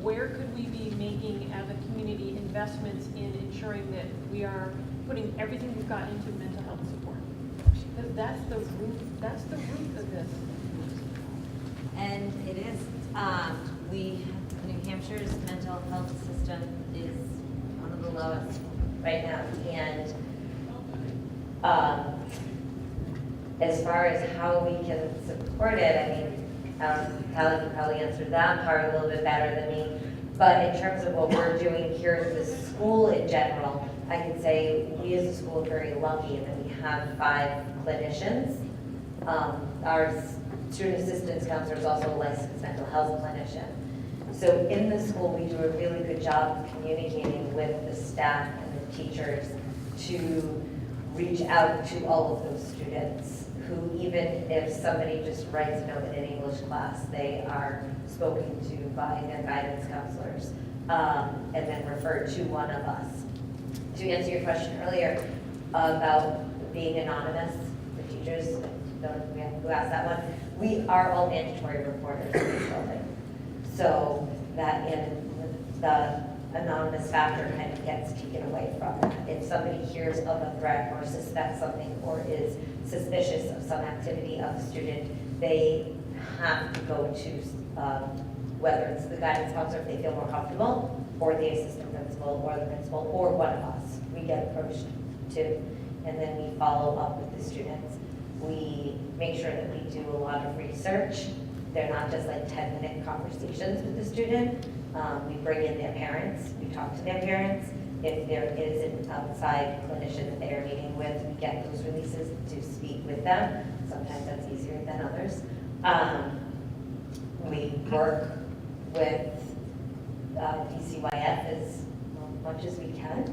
where could we be making as a community investments in ensuring that we are putting everything we've got into mental health support? Because that's the root of this. And it is, New Hampshire's mental health system is one of the lowest right now. And as far as how we can support it, I mean, Callie can probably answer that part a little bit better than me. But in terms of what we're doing here at the school in general, I can say we as a school are very lucky in that we have 5 clinicians. Our student assistance counselor is also a licensed mental health clinician. So in the school, we do a really good job of communicating with the staff and the teachers to reach out to all of those students who, even if somebody just writes a note in an English class, they are spoken to by their guidance counselors and then referred to one of us. To answer your question earlier about being anonymous, the teachers who asked that one, we are all mandatory reporters in this building. So that the anonymous factor kind of gets taken away from that. If somebody hears of a threat or suspects something or is suspicious of some activity of a student, they have to go to whether it's the guidance counselor if they feel more comfortable, or the assistant principal, or the principal, or one of us. We get approached too, and then we follow up with the students. We make sure that we do a lot of research. They're not just like 10-minute conversations with the student. We bring in their parents, we talk to their parents. If there is an outside clinician that they are meeting with, we get those releases to speak with them. Sometimes that's easier than others. We work with DCYF as much as we can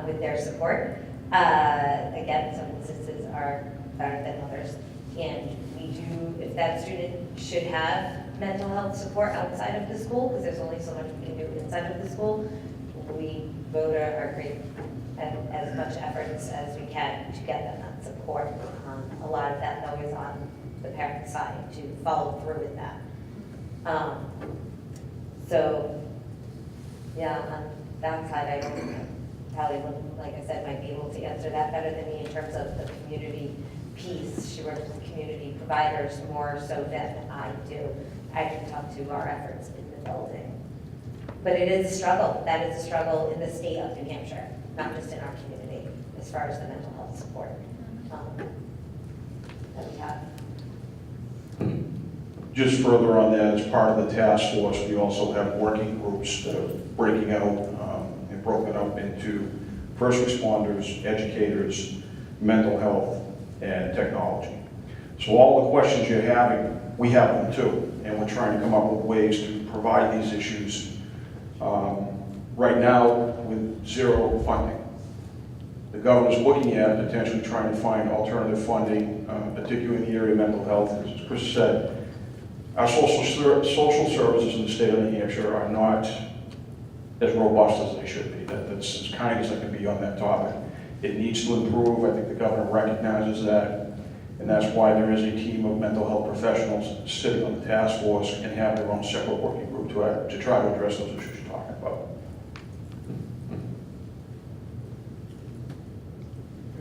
with their support. Again, some instances are better than others. And we do, if that student should have mental health support outside of the school, because there's only so much we can do inside of the school, we go to our great and as much efforts as we can to get them that support. A lot of that though is on the parent side to follow through with that. So yeah, on that side, I don't probably wouldn't, like I said, might be able to answer that better than me in terms of the community piece. She works with community providers more so than I do. I can talk to our efforts in the building. But it is a struggle. That is a struggle in the state of New Hampshire, not just in our community, as far as the mental health support that we have. Just further on that, as part of the task force, we also have working groups that are breaking out and broken up into first responders, educators, mental health, and technology. So all the questions you're having, we have them too, and we're trying to come up with ways to provide these issues right now with zero funding. The governor's looking at potentially trying to find alternative funding, particularly in the area of mental health. As Chris said, our social services in the state of New Hampshire are not as robust as they should be. That's as kind as I can be on that topic. It needs to improve. I think the governor recognizes that, and that's why there is a team of mental health professionals sitting on the task force and have their own separate working group to try to address those issues you're talking about.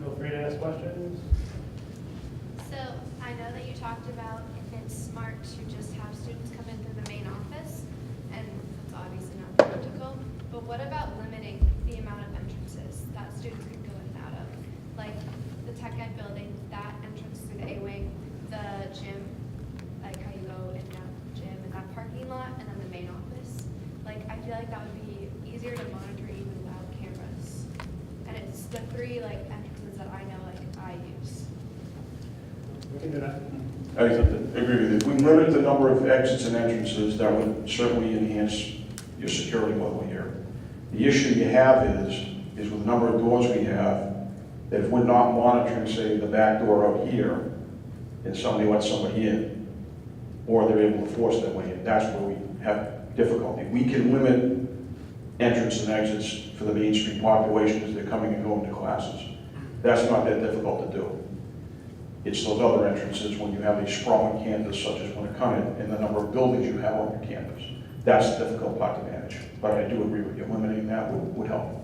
Feel free to ask questions. So I know that you talked about if it's smart to just have students come in through the main office, and that's obviously not practical, but what about limiting the amount of entrances that students could go in and out of? Like the tech ed building, that entrance through the A-wing, the gym, like how you go in and out of the gym, and that parking lot, and then the main office. Like I feel like that would be easier to monitor even without cameras. And it's the three like entrances that I know like I use. We can do that. I agree with you. If we limit the number of exits and entrances, that would certainly enhance your security level here. The issue you have is with the number of doors we have, that if we're not monitoring, say, the back door out here, and somebody lets somebody in, or they're able to force their way in, that's where we have difficulty. We can limit entrance and exits for the Main Street population as they're coming and going to classes. That's not that difficult to do. It's those other entrances when you have a sprawling campus such as Winnacunnet and the number of buildings you have on your campus. That's the difficult part to manage. But I do agree with you, eliminating that would help.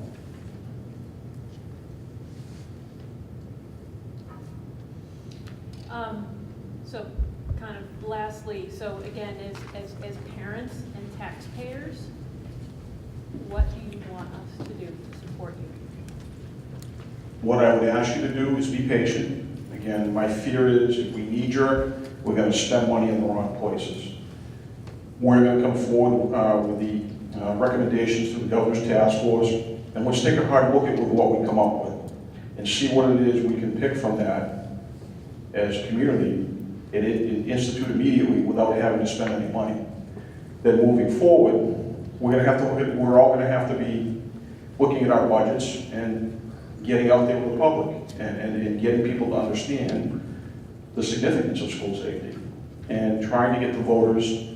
So kind of lastly, so again, as parents and taxpayers, what do you want us to do to support you? What I would ask you to do is be patient. Again, my fear is if we knee-jerk, we're going to spend money in the wrong places. We're going to come forward with the recommendations to the governor's task force, and let's take a hard look at what we come up with and see what it is we can pick from that as a community and institute immediately without having to spend any money. Then moving forward, we're all going to have to be looking at our budgets and getting out there with the public and getting people to understand the significance of school safety and trying to get the voters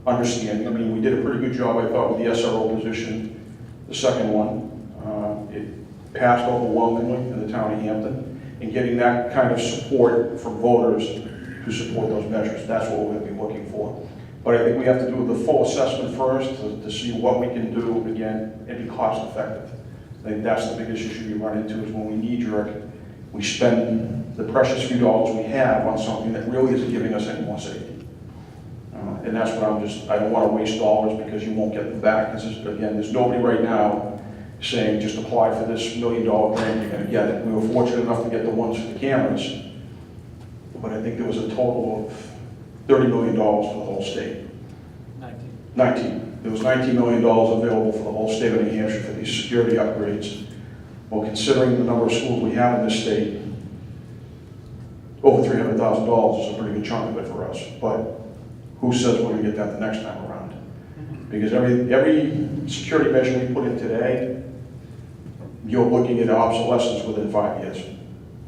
understanding. I mean, we did a pretty good job, I thought, with the SRO position, the second one. It passed overwhelmingly in the town of Hampton, and getting that kind of support from voters to support those measures. That's what we're going to be looking for. But I think we have to do the full assessment first to see what we can do, again, and be cost effective. I think that's the biggest issue we run into is when we knee-jerk, we spend the precious few dollars we have on something that really isn't giving us any more safety. And that's what I don't want to waste dollars because you won't get them back. Because again, there's nobody right now saying just apply for this $1 million grant, you're going to get it. We were fortunate enough to get the ones for the cameras, but I think there was a total of $30 million for the whole state. 19. There was $19 million available for the whole state of New Hampshire for these security upgrades. Well, considering the number of schools we have in this state, over $300,000 is a pretty good chunk of it for us. But who says we're going to get that the next time around? Because every security measure we put in today, you're looking at obsolescence within 5 years.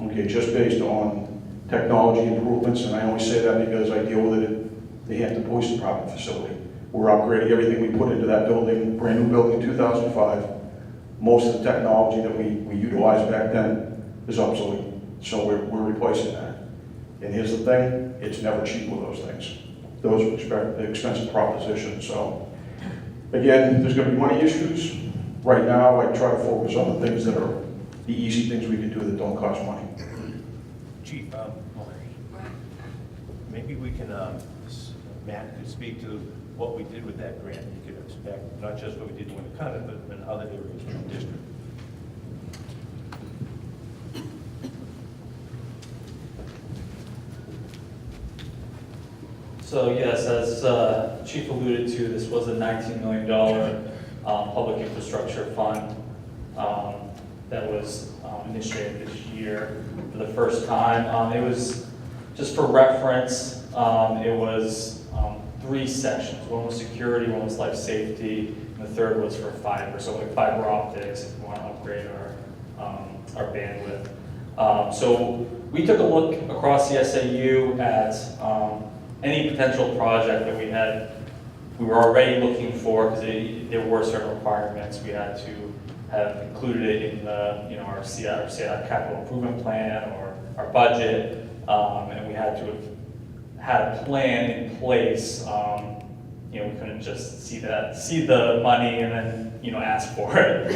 Okay, just based on technology improvements, and I only say that because I deal with it at the Hampton Police Department facility. We're upgrading everything we put into that building, brand new building in 2005. Most of the technology that we utilized back then is obsolete. So we're replacing that. And here's the thing, it's never cheap with those things. Those are expensive propositions. So again, there's going to be money issues. Right now, I try to focus on the things that are the easy things we can do that don't cost money. Chief, maybe we can, Matt could speak to what we did with that grant. You could expect, not just what we did in Winnacunnet, but in other areas of the district. So yes, as Chief alluded to, this was a $19 million public infrastructure fund. that was initiated this year for the first time. It was, just for reference, it was 3 sections. One was security, one was life safety, and the third was for fiber. So like fiber optics, if we want to upgrade our bandwidth. So we took a look across the SAU at any potential project that we were already looking for, because there were certain requirements. We had to have included it in the, our CI capital improvement plan or our budget, and we had to have had a plan in place. We couldn't just see the money and then ask for it.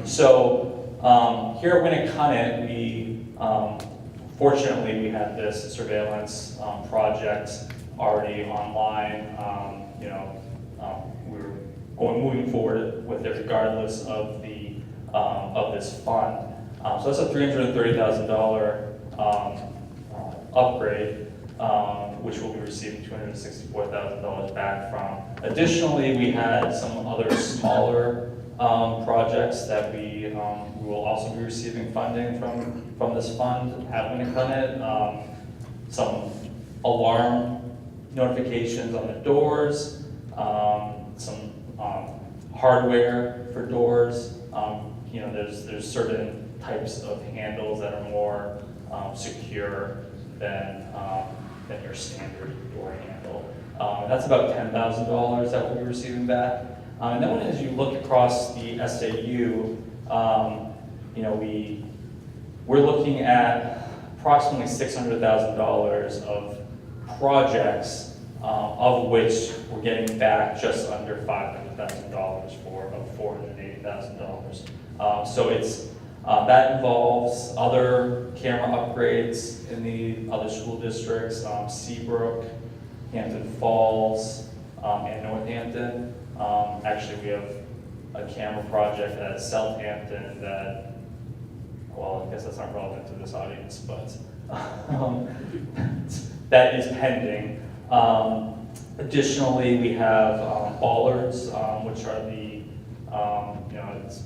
So here at Winnacunnet, we fortunately we had this surveillance project already online. We were moving forward with it regardless of the of this fund. So that's a $330,000 upgrade, which we'll be receiving $264,000 back from. Additionally, we had some other smaller projects that we will also be receiving funding from this fund at Winnacunnet. Some alarm notifications on the doors, some hardware for doors. There's certain types of handles that are more secure than your standard door handle. That's about $10,000 that we'll be receiving back. And then as you look across the SAU, we're looking at approximately $600,000 of projects, of which we're getting back just under $500,000 for about $480,000. So it's that involves other camera upgrades in the other school districts, Seabrook, Hampton Falls, and Northampton. Actually, we have a camera project at Southampton that, well, I guess that's not relevant to this audience, but that is pending. Additionally, we have bollards, which are the, it's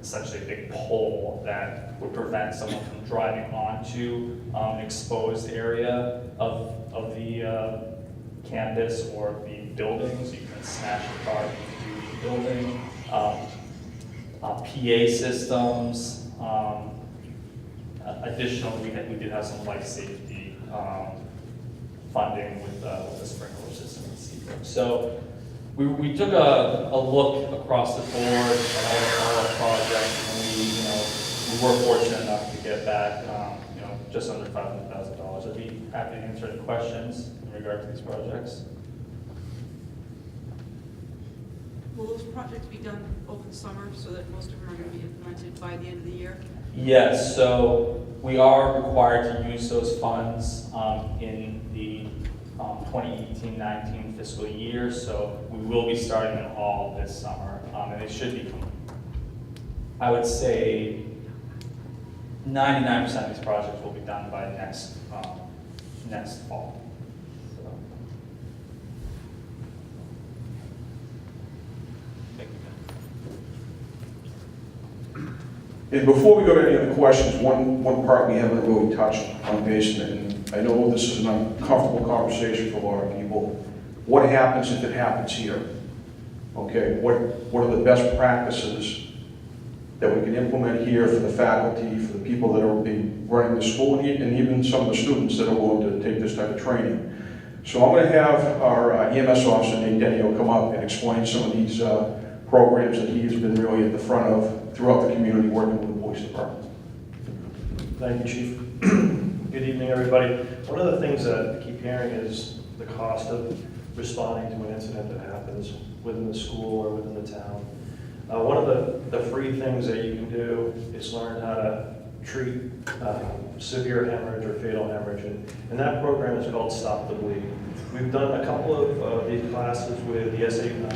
essentially a big pole that would prevent someone from driving onto an exposed area of the campus or the building, so you can smash the car into the building. PA systems. Additionally, we did have some life safety funding with the sprinkler system in Seabrook. So we took a look across the board at all our projects, and we were fortunate enough to get back just under $500,000. I'd be happy to answer any questions in regard to these projects. Will those projects be done over the summer so that most of them are going to be implemented by the end of the year? Yes, so we are required to use those funds in the 2018-19 fiscal year, so we will be starting them all this summer, and they should be, I would say, 99% of these projects will be done by next fall. So. Thank you. And before we go to any other questions, one part we haven't really touched on basement, and I know this is an uncomfortable conversation for a lot of people. What happens if it happens here? Okay, what are the best practices that we can implement here for the faculty, for the people that are running the school, and even some of the students that are willing to take this type of training? So I'm going to have our EMS officer, Nate Denio, come up and explain some of these programs that he's been really at the front of throughout the community working with the police department. Thank you, Chief. Good evening, everybody. One of the things that I keep hearing is the cost of responding to an incident that happens within the school or within the town. One of the free things that you can do is learn how to treat severe hemorrhage or fatal hemorrhage, and that program is called Stop the Bleed. We've done a couple of these classes with the SAU,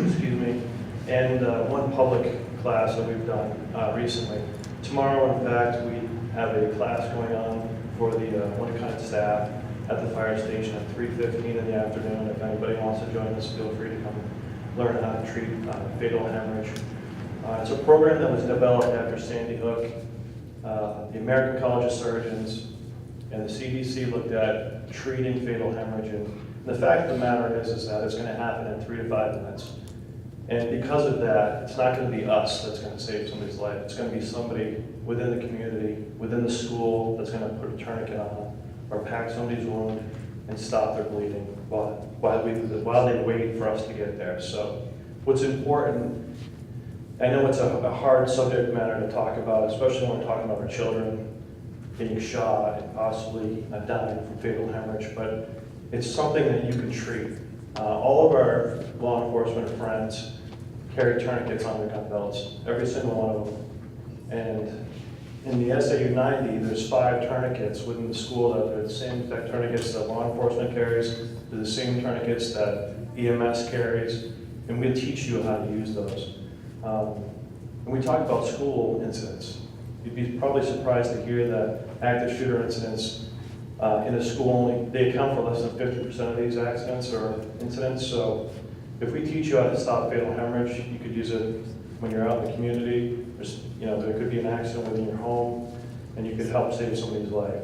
excuse me, and one public class that we've done recently. Tomorrow, in fact, we have a class going on for the Winnacunnet staff at the fire station at 3:15 in the afternoon. If anybody wants to join us, feel free to come learn how to treat fatal hemorrhage. It's a program that was developed after Sandy Hook. The American College of Surgeons and the CDC looked at treating fatal hemorrhage. And the fact of the matter is that it's going to happen in 3 to 5 minutes. And because of that, it's not going to be us that's going to save somebody's life. It's going to be somebody within the community, within the school, that's going to put a tourniquet on or pack somebody's wound and stop their bleeding while they wait for us to get there. So what's important, I know it's a hard subject matter to talk about, especially when we're talking about our children getting shot and possibly dying from fatal hemorrhage, but it's something that you can treat. All of our law enforcement friends carry tourniquets on their gun belts, every single one of them. And in the SAU 90, there's 5 tourniquets within the school that are the same exact tourniquets that law enforcement carries, they're the same tourniquets that EMS carries, and we'll teach you how to use those. When we talk about school incidents, you'd be probably surprised to hear that active shooter incidents in a school only, they account for less than 50% of these accidents or incidents. So if we teach you how to stop fatal hemorrhage, you could use it when you're out in the community. There could be an accident within your home, and you could help save somebody's life.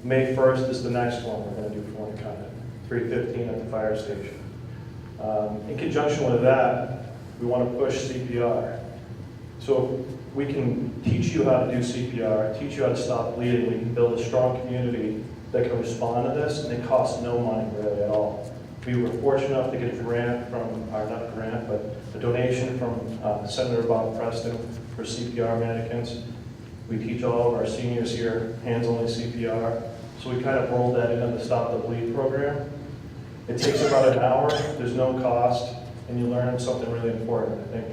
May 1st is the next one we're going to do for Winnacunnet, 3:15 at the fire station. In conjunction with that, we want to push CPR. So we can teach you how to do CPR, teach you how to stop bleeding. We can build a strong community that can respond to this, and it costs no money really at all. We were fortunate enough to get a grant not a grant, but a donation from Senator Bob Preston for CPR mannequins. We teach all of our seniors here hands-only CPR. So we kind of rolled that into the Stop the Bleed program. It takes about an hour, there's no cost, and you learn something really important, I think.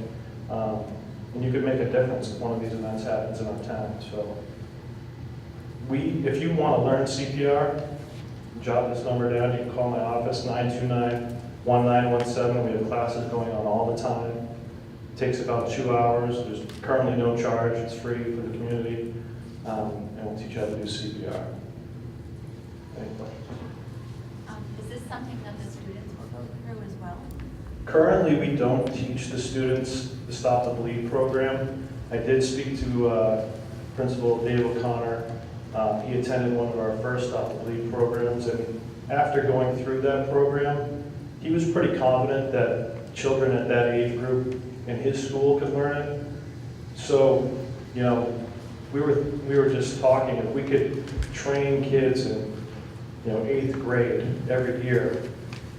And you could make a difference if one of these events happens in our town. So if you want to learn CPR, jot this number down. You can call my office, 929-1917. We have classes going on all the time. It takes about 2 hours. There's currently no charge. It's free for the community. And we'll teach you how to do CPR. Any questions? Is this something that the students will go through as well? Currently, we don't teach the students the Stop the Bleed program. I did speak to Principal Dave O'Connor. He attended one of our first Stop the Bleed programs, and after going through that program, he was pretty confident that children at that age group in his school could learn it. So, we were just talking, if we could train kids in 8th grade every year,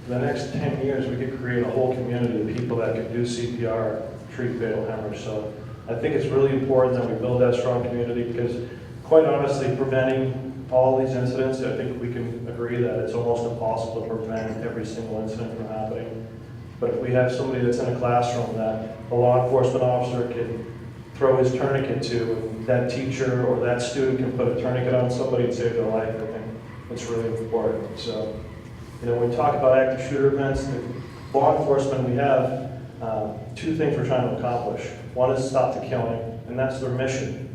in the next 10 years, we could create a whole community of people that could do CPR, treat fatal hemorrhage. So I think it's really important that we build that strong community, because quite honestly, preventing all these incidents, I think we can agree that it's almost impossible to prevent every single incident from happening. But if we have somebody that's in a classroom that a law enforcement officer can throw his tourniquet to, and that teacher or that student can put a tourniquet on somebody and save their life, I think it's really important. So, when we talk about active shooter events, the law enforcement, we have 2 things we're trying to accomplish. One is stop the killing, and that's their mission.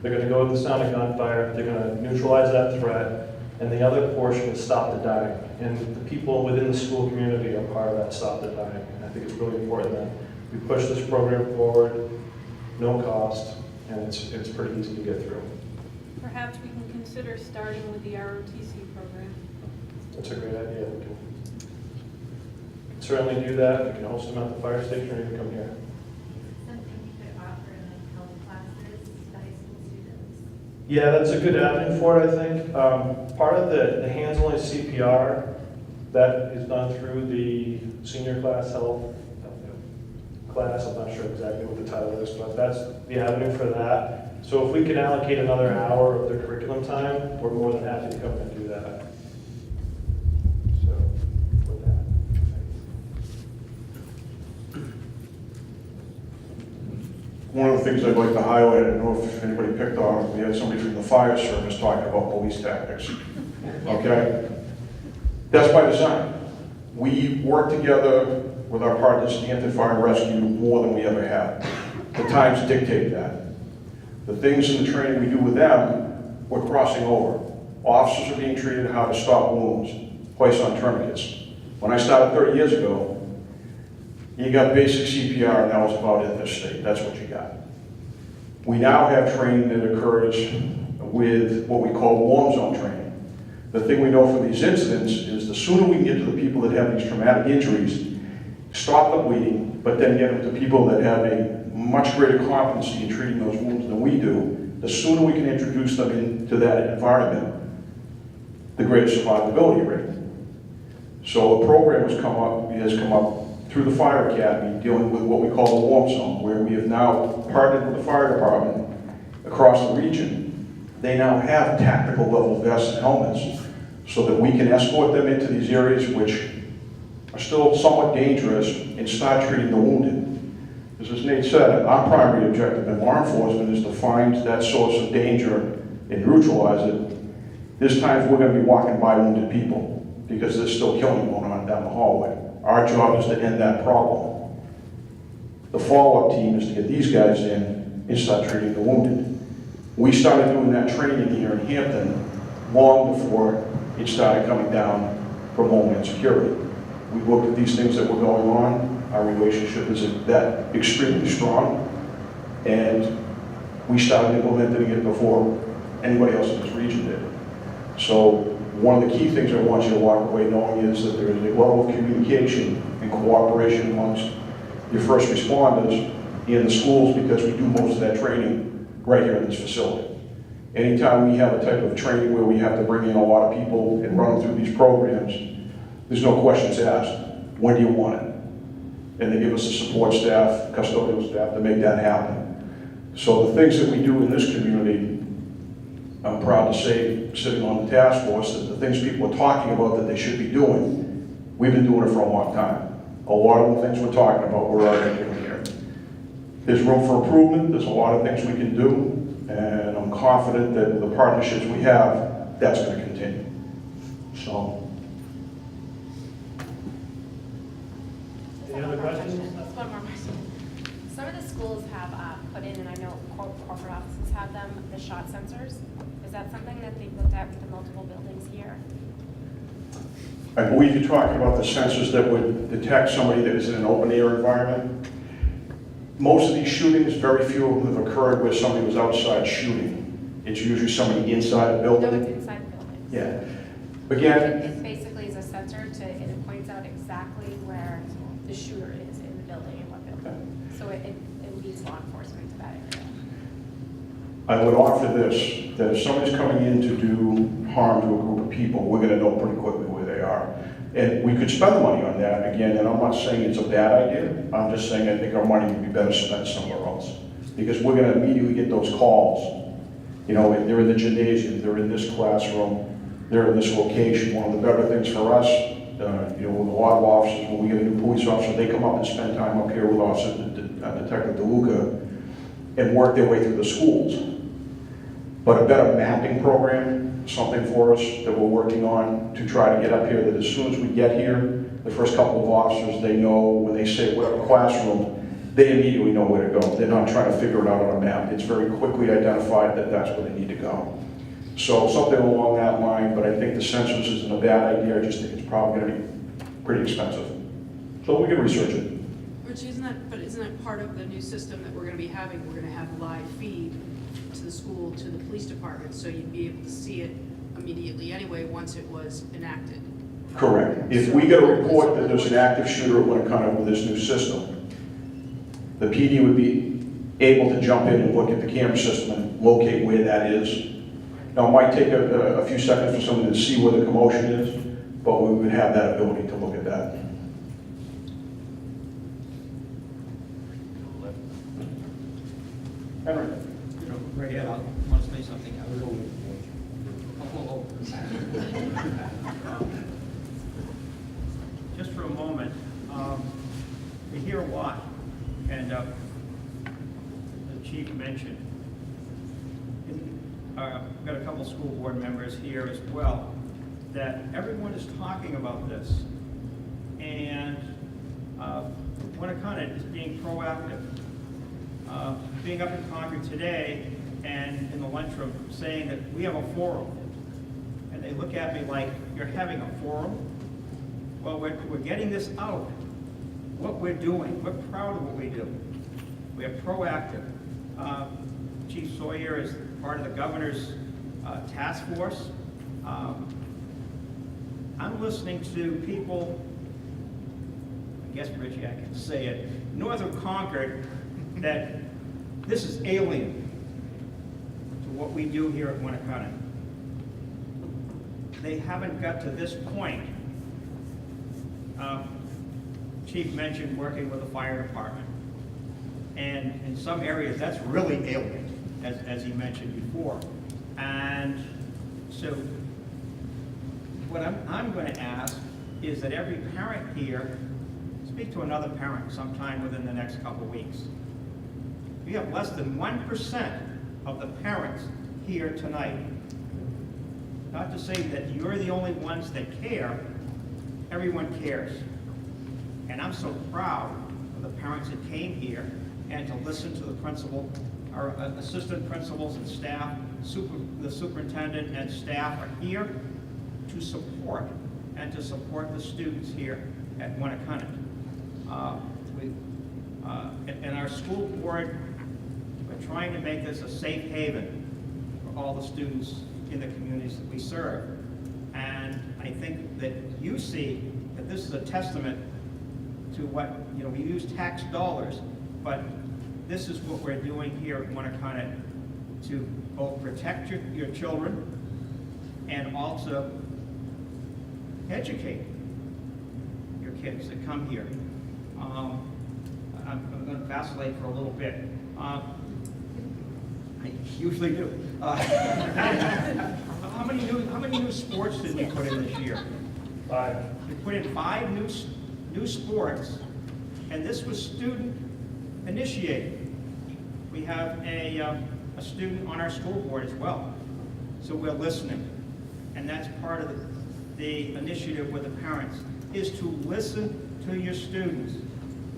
They're going to go with the sound of gunfire, they're going to neutralize that threat, and the other portion is stop the dying. And the people within the school community are part of that stop the dying. And I think it's really important that we push this program forward, no cost, and it's pretty easy to get through. Perhaps we can consider starting with the ROTC program. That's a great idea. We can certainly do that. We can host them at the fire station, or you can come here. Something you could offer in like health classes to high school students? Yeah, that's a good avenue for it, I think. Part of the hands-only CPR, that is done through the senior class health class. I'm not sure exactly what the title is, but that's the avenue for that. So if we can allocate another hour of their curriculum time, we're more than happy to come and do that. So with that. One of the things I'd like to highlight, I don't know if anybody picked on, we had somebody from the fire service talking about police tactics. Okay? That's by design. We work together with our partners, Stanton Fire and Rescue, more than we ever have. The times dictate that. The things in the training we do with them, we're crossing over. Officers are being treated how to stop wounds, place on tourniquets. When I started 30 years ago, You got basic CPR, and that was about it in this state. That's what you got. We now have training that occurs with what we call warm zone training. The thing we know from these incidents is the sooner we can get to the people that have these traumatic injuries, stop the bleeding, but then get them to people that have a much greater competency in treating those wounds than we do, the sooner we can introduce them into that environment, the greater survivability rate. So a program has come up through the Fire Academy dealing with what we call the warm zone, where we have now partnered with the fire department across the region. They now have tactical level vests and helmets so that we can escort them into these areas which are still somewhat dangerous and start treating the wounded. As Nate said, our primary objective in law enforcement is to find that source of danger and neutralize it. There's times we're going to be walking by wounded people because there's still killing going on down the hallway. Our job is to end that problem. The follow-up team is to get these guys in and start treating the wounded. We started doing that training here in Hampton long before it started coming down from Homeland Security. We looked at these things that were going on. Our relationship is that extremely strong, and we started implementing it before anybody else in this region did. So one of the key things I want you to walk away knowing is that there is a level of communication and cooperation amongst your first responders in the schools, because we do most of that training right here in this facility. Anytime we have a type of training where we have to bring in a lot of people and run them through these programs, there's no questions asked. When do you want it? And they give us the support staff, custodial staff to make that happen. So the things that we do in this community, I'm proud to say, sitting on the task force, that the things people are talking about that they should be doing, we've been doing it for a long time. A lot of the things we're talking about, we're already doing here. There's room for improvement. There's a lot of things we can do, and I'm confident that with the partnerships we have, that's going to continue. So. Any other questions? Just one more question. Some of the schools have put in, and I know corporate offices have them, the shot sensors. Is that something that they've looked at with the multiple buildings here? I believe you're talking about the sensors that would detect somebody that is in an open air environment. Most of these shootings, very few of them have occurred where somebody was outside shooting. It's usually somebody inside a building. No, it's inside the building. Yeah. Again, It basically is a sensor and it points out exactly where the shooter is in the building and what building. So it leads law enforcement to that area. I would offer this, that if somebody's coming in to do harm to a group of people, we're going to know pretty quickly where they are. And we could spend the money on that, again, and I'm not saying it's a bad idea. I'm just saying I think our money would be better spent somewhere else. Because we're going to immediately get those calls. You know, they're in the gymnasium, they're in this classroom, they're in this location. One of the better things for us, you know, with a lot of officers, when we get a new police officer, they come up and spend time up here with Officer Detective DeLuca and work their way through the schools. But a better mapping program, something for us that we're working on to try to get up here, that as soon as we get here, the first couple of officers, they know when they say whatever classroom, they immediately know where to go. They're not trying to figure it out on a map. It's very quickly identified that that's where they need to go. So something along that line, but I think the sensors isn't a bad idea. I just think it's probably going to be pretty expensive. So we can research it. Rich, isn't that part of the new system that we're going to be having? We're going to have live feed to the school, to the police department, so you'd be able to see it immediately anyway once it was enacted. Correct. If we get a report that there's an active shooter at Winnacunnet with this new system, the PD would be able to jump in and look at the camera system and locate where that is. Now, it might take a few seconds for someone to see where the commotion is, but we would have that ability to look at that. Henry. Right here, I want to say something. I was over. Just for a moment, we hear a lot, and the chief mentioned, we've got a couple school board members here as well, that everyone is talking about this, and Winnacunnet is being proactive. Being up in Concord today and in the lunchroom saying that we have a forum, and they look at me like, you're having a forum? Well, we're getting this out. What what we're doing. We're proud of what we do. We're proactive. Chief Sawyer is part of the governor's task force. I'm listening to people, I guess, Richie, I can say it, north of Concord, that this is alien to what we do here at Winnacunnet. They haven't got to this point. Chief mentioned working with the fire department. And in some areas, that's really alien, as he mentioned before. And so what I'm going to ask is that every parent here speak to another parent sometime within the next couple of weeks. We have less than 1% of the parents here tonight. Not to say that you're the only ones that care, everyone cares. And I'm so proud of the parents that came here and to listen to the principal, our assistant principals and staff, the superintendent and staff are here to support and to support the students here at Winnacunnet. And our school board, we're trying to make this a safe haven for all the students in the communities that we serve. And I think that you see that this is a testament to what, we use tax dollars, but this is what we're doing here at Winnacunnet to both protect your children and also educate your kids that come here. I'm going to vacillate for a little bit. I usually do. How many new sports did we put in this year? 5. We put in 5 new sports, and this was student initiated. We have a student on our school board as well, so we're listening, and that's part of the initiative with the parents, is to listen to your students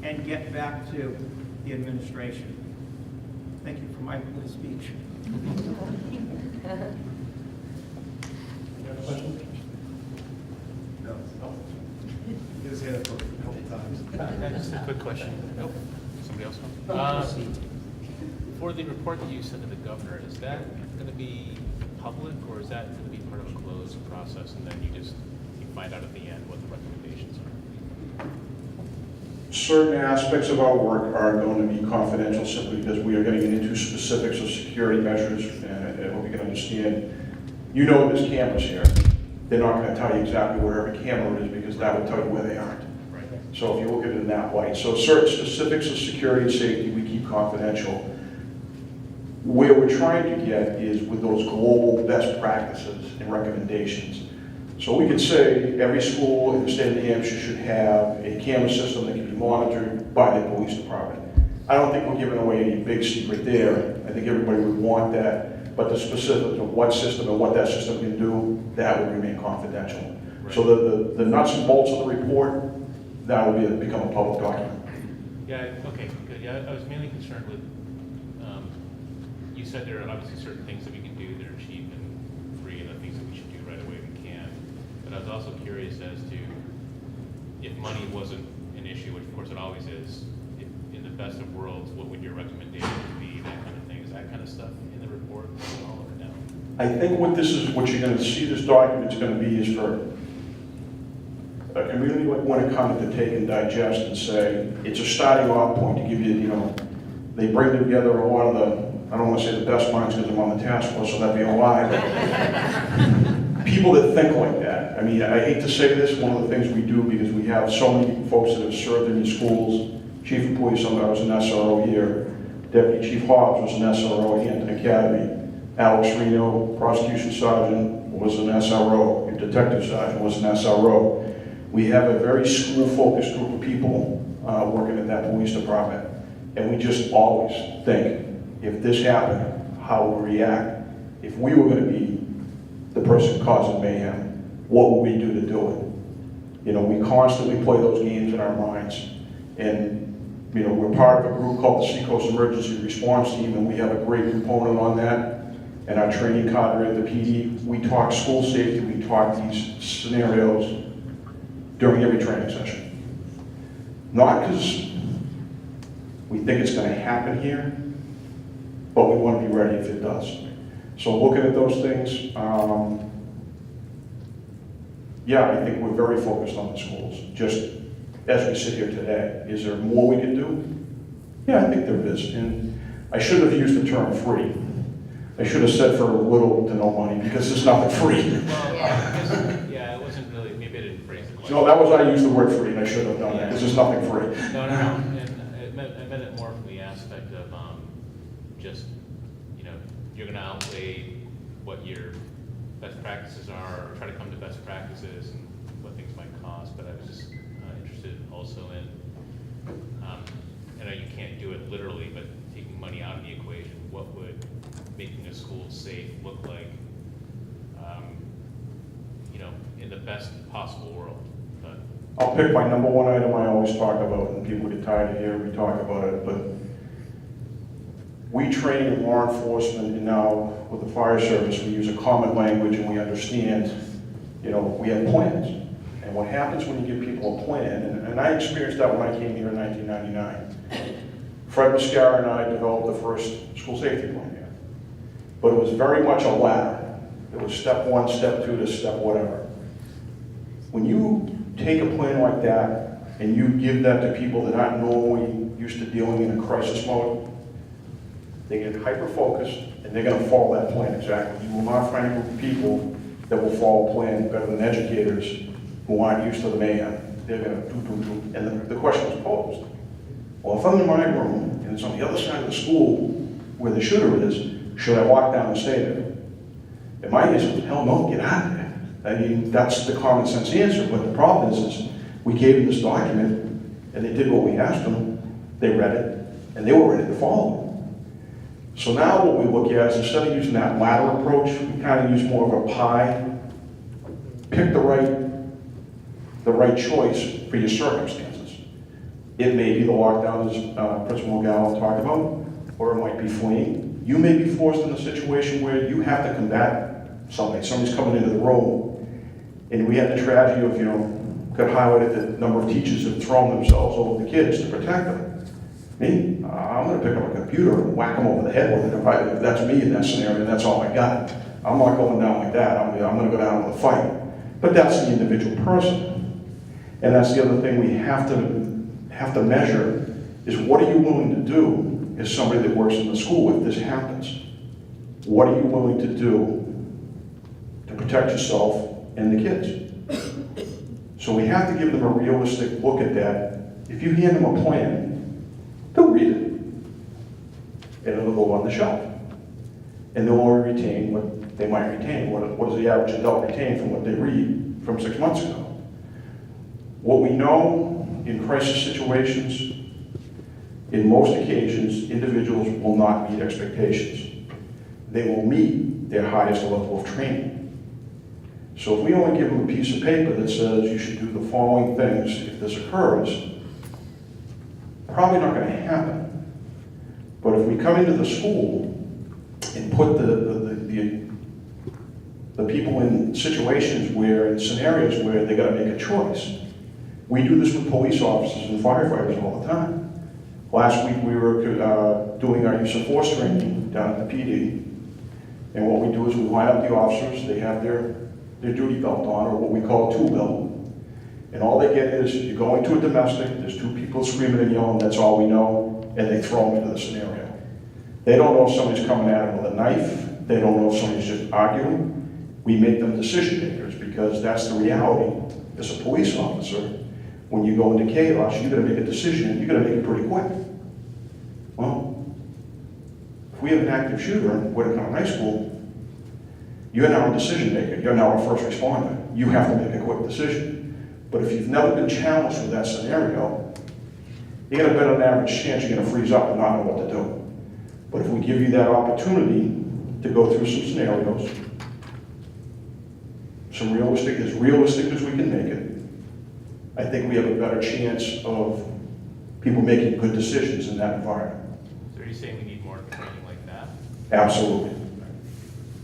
and get back to the administration. Thank you for my little speech. You have a question? No. He was here for a couple times. Just a quick question. Nope. Somebody else? For the report that you sent to the governor, is that going to be public, or is that going to be part of a closed process, and then you find out at the end what the recommendations are? Certain aspects of our work are going to be confidential simply because we are getting into specifics of security measures, and I hope you can understand. You know there's cameras here. They're not going to tell you exactly where every camera is because that would tell you where they aren't. Right. So if you look at it in that light. So certain specifics of security and safety we keep confidential. Where we're trying to get is with those global best practices and recommendations. So we could say every school in the state of New Hampshire should have a camera system that can be monitored by the police department. I don't think we're giving away any big secret there. I think everybody would want that, but the specifics of what system and what that system can do, that would remain confidential. Right. So the nuts and bolts of the report, that will become a public document. Yeah, okay, good. Yeah, I was mainly concerned with, you said there are obviously certain things that we can do that are cheap and free and the things that we should do right away we can. But I was also curious as to if money wasn't an issue, which of course it always is, in the best of worlds, what would your recommendation be, that kind of thing? Is that kind of stuff in the report at all or no? I think what you're going to see this document's going to be is for a community like Winnacunnet to take and digest and say, it's a starting off point to give you, they bring together a lot of the, I don't want to say the best minds because I'm on the task force, so that'd be a lie, but people that think like that. I mean, I hate to say this, one of the things we do because we have so many folks that have served in these schools. Chief of Police, I was an SRO here. Deputy Chief Hobbs was an SRO at Hampton Academy. Alex Reno, Prosecution Sergeant, was an SRO. Your Detective Sergeant was an SRO. We have a very school-focused group of people working at that police department. And we just always think, if this happened, how would we react? If we were going to be the person causing mayhem, what would we do to do it? We constantly play those games in our minds. And, we're part of a group called the Seacoast Emergency Response Team, and we have a great component on that. And our training cadre at the PD, we talk school safety, we talk these scenarios during every training session. Not because we think it's gonna happen here, but we want to be ready if it does. So looking at those things, yeah, I think we're very focused on the schools, just as we sit here today. Is there more we can do? Yeah, I think there is, and I should have used the term free. I should have said for little to no money, because there's nothing free. Well, yeah, it wasn't really, maybe I didn't phrase it quite. No, that was, I used the word free, and I should have done that, because there's nothing free. No, and I meant it more from the aspect of, just, you know, you're gonna outweigh what your best practices are, or try to come to best practices and what things might cost, but I was just interested also in, I know you can't do it literally, but taking money out of the equation, what would making a school safe look like, you know, in the best possible world? I'll pick my number one item I always talk about, and people get tired of hearing me talk about it, but we train in law enforcement, and now with the fire service, we use a common language and we understand, you know, we have plans. And what happens when you give people a plan, and I experienced that when I came here in 1999. Fred Mascara and I developed the first school safety plan here. But it was very much a ladder. It was step one, step two, to step whatever. When you take a plan like that and you give that to people that aren't normally used to dealing in a crisis mode, they get hyper-focused and they're gonna follow that plan exactly. You will not find a group of people that will follow a plan better than educators who aren't used to the mayhem. They're gonna do. And the question was posed. Well, if I'm in my room and it's on the other side of the school where the shooter is, should I walk down and stay there? And my answer was, hell no, get out of there. I mean, that's the common sense answer, but the problem is we gave them this document and they did what we asked them, they read it, and they were ready to follow it. So now what we look at is, instead of using that ladder approach, we kind of use more of a pie. Pick the right choice for your circumstances. It may be the lockdown, as Principal Gallo talked about, or it might be fleeing. You may be forced in a situation where you have to combat somebody. Somebody's coming into the room, and we had the tragedy of, you know, got highlighted the number of teachers have thrown themselves over the kids to protect them. Me, I'm going to pick up a computer and whack them over the head with it. If that's me in that scenario, that's all I got. I'm not going down like that. I'm going to go down with a fight. But that's the individual person. And that's the other thing we have to measure is, what are you willing to do as somebody that works in the school if this happens? What are you willing to do to protect yourself and the kids? So we have to give them a realistic look at that. If you hand them a plan, they'll read it, and it'll go on the shelf. And they'll only retain what they might retain. What does the average adult retain from what they read from 6 months ago? What we know in crisis situations, in most occasions, individuals will not meet expectations. They will meet their highest level of training. So if we only give them a piece of paper that says you should do the following things if this occurs, probably not going to happen. But if we come into the school and put the people in situations where, in scenarios where they got to make a choice. We do this with police officers and firefighters all the time. Last week we were doing our use of force training down at the PD. And what we do is we line up the officers, they have their duty belt on, or what we call a tool belt. And all they get is, you go into a domestic, there's two people screaming and yelling, that's all we know, and they throw them into the scenario. They don't know if somebody's coming at them with a knife, they don't know if somebody's just arguing. We make them decision makers, because that's the reality. As a police officer, when you go into chaos, you gotta make a decision, and you gotta make it pretty quick. Well, if we have an active shooter in Winnacunnet High School, you're now a decision maker, you're now a first responder. You have to make a quick decision. But if you've never been challenged with that scenario, you got a better than average chance you're gonna freeze up and not know what to do. But if we give you that opportunity to go through some scenarios, as realistic as we can make it, I think we have a better chance of people making good decisions in that environment. So are you saying we need more training like that? Absolutely.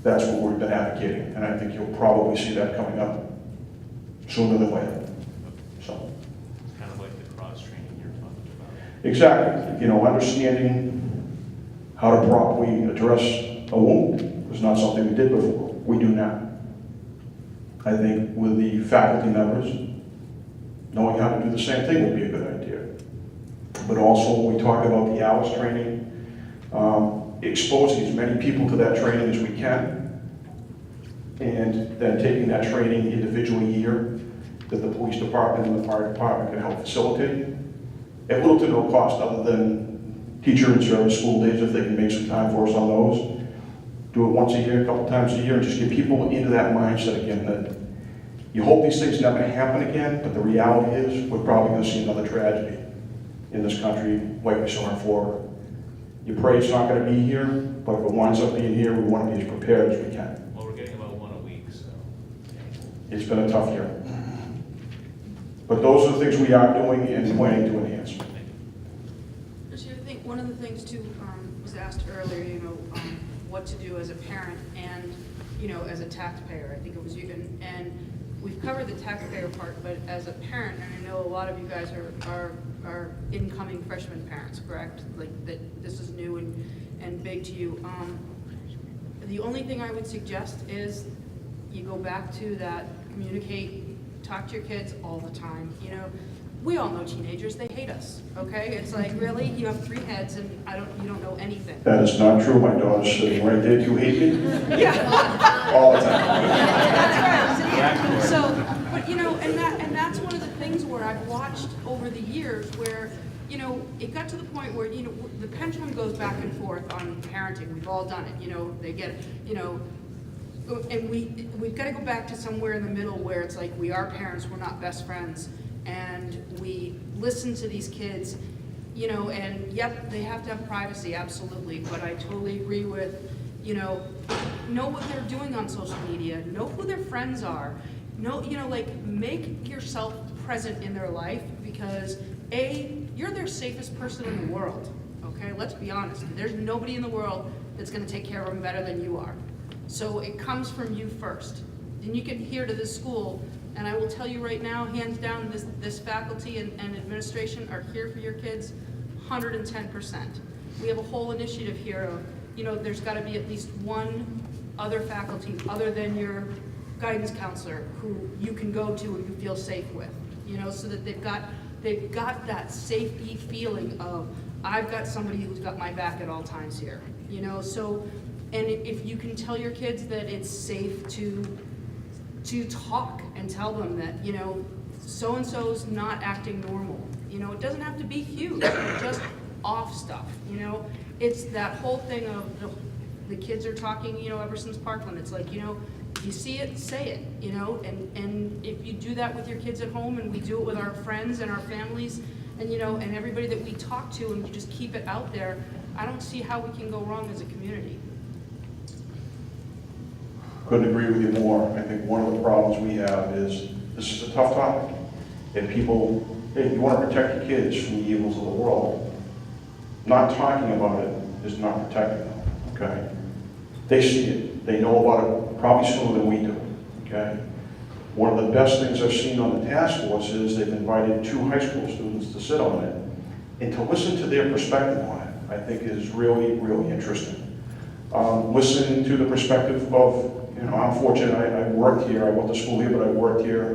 That's what we've been advocating, and I think you'll probably see that coming up sooner than later. So. It's kind of like the cross training Exactly, you know, understanding how to properly address a wound was not something we did before. We do now. I think with the faculty members, knowing how to do the same thing would be a good idea. But also, when we talk about the hours training, exposing as many people to that training as we can, and then taking that training individually here, that the police department and the fire department can help facilitate, at little to no cost other than teacher and service school days, if they can make some time for us on those. Do it once a year, a couple times a year, and just get people into that mindset again that you hope these things never happen again, but the reality is we're probably going to see another tragedy in this country like we saw in Florida. You pray it's not going to be here, but if it winds up being here, we want to be as prepared as we can. Well, we're getting about one a week, so. It's been a tough year. But those are the things we are doing and planning to enhance. Just, I think one of the things too, was asked earlier, you know, what to do as a parent and, you know, as a taxpayer. I think it was you, and we've covered the taxpayer part, but as a parent, and I know a lot of you guys are incoming freshman parents, correct? Like that this is new and big to you. The only thing I would suggest is you go back to that, communicate, talk to your kids all the time. You know, we all know teenagers, they hate us, okay? It's like, really? You have 3 heads and you don't know anything. That is not true. My daughter's sitting right there. Do you hate me? Yeah. All the time. That's right. So, but you know, and that's one of the things where I've watched over the years where, you know, it got to the point where, you know, the pendulum goes back and forth on parenting. We've all done it. You know, they get, you know, and we've got to go back to somewhere in the middle where it's like we are parents, we're not best friends, and we listen to these kids, you know, and yep, they have to have privacy, absolutely, but I totally agree with, you know what they're doing on social media, know who their friends are, know, you know, like, make yourself present in their life, because you're their safest person in the world, okay? Let's be honest, there's nobody in the world that's gonna take care of them better than you are. So it comes from you first. And you get here to this school, and I will tell you right now, hands down, this faculty and administration are here for your kids 110%. We have a whole initiative here of, you know, there's gotta be at least one other faculty other than your guidance counselor who you can go to and you feel safe with, you know, so that they've got that safety feeling of, I've got somebody who's got my back at all times here, you know, so. And if you can tell your kids that it's safe to talk and tell them that, you know, so-and-so's not acting normal. You know, it doesn't have to be huge, just off stuff, you know. It's that whole thing of the kids are talking, you know, ever since Parkland. It's like, you know, if you see it, say it, you know. And if you do that with your kids at home, and we do it with our friends and our families, and, you know, and everybody that we talk to, and we just keep it out there, I don't see how we can go wrong as a community. Couldn't agree with you more. I think one of the problems we have is this is a tough topic. And people, hey, you want to protect your kids from the evils of the world. Not talking about it is not protecting them, okay? They see it. They know about it probably sooner than we do, okay? One of the best things I've seen on the task force is they've invited 2 high school students to sit on it and to listen to their perspective on it, I think is really, really interesting. Listen to the perspective of, you know, I'm fortunate, I worked here, I went to school here, but I worked here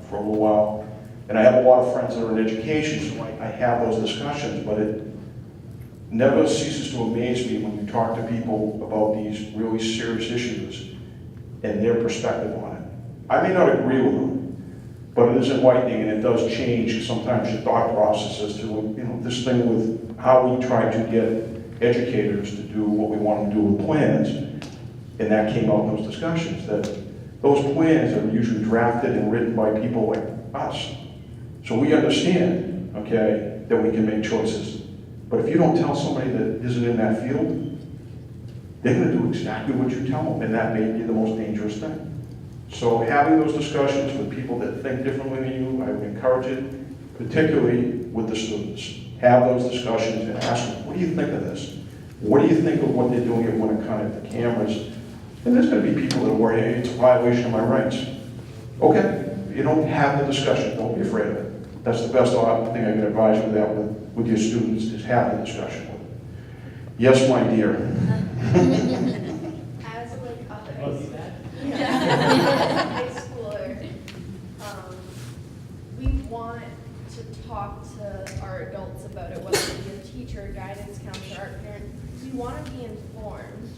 for a little while. And I have a lot of friends that are in education, so I have those discussions, but it never ceases to amaze me when you talk to people about these really serious issues and their perspective on it. I may not agree with them, but it is enlightening, and it does change sometimes your thought processes to, you know, this thing with how we try to get educators to do what we want them to do with plans. And that came out in those discussions, that those plans are usually drafted and written by people like us. So we understand, okay, that we can make choices. But if you don't tell somebody that isn't in that field, they're going to do exactly what you tell them, and that may be the most dangerous thing. So having those discussions with people that think differently than you, I would encourage it, particularly with the students. Have those discussions and ask them, what do you think of this? What do you think of what they're doing at Winnacunnet, the cameras? And there's going to be people that worry, hey, it's a violation of my rights. Okay, you don't have the discussion, don't be afraid of it. That's the best thing I can advise you with that. with your students is have the discussion with them. Yes, my dear. As like other Yeah. high schooler, we want to talk to our adults about it, whether it be a teacher, guidance counselor, our parent. We want to be informed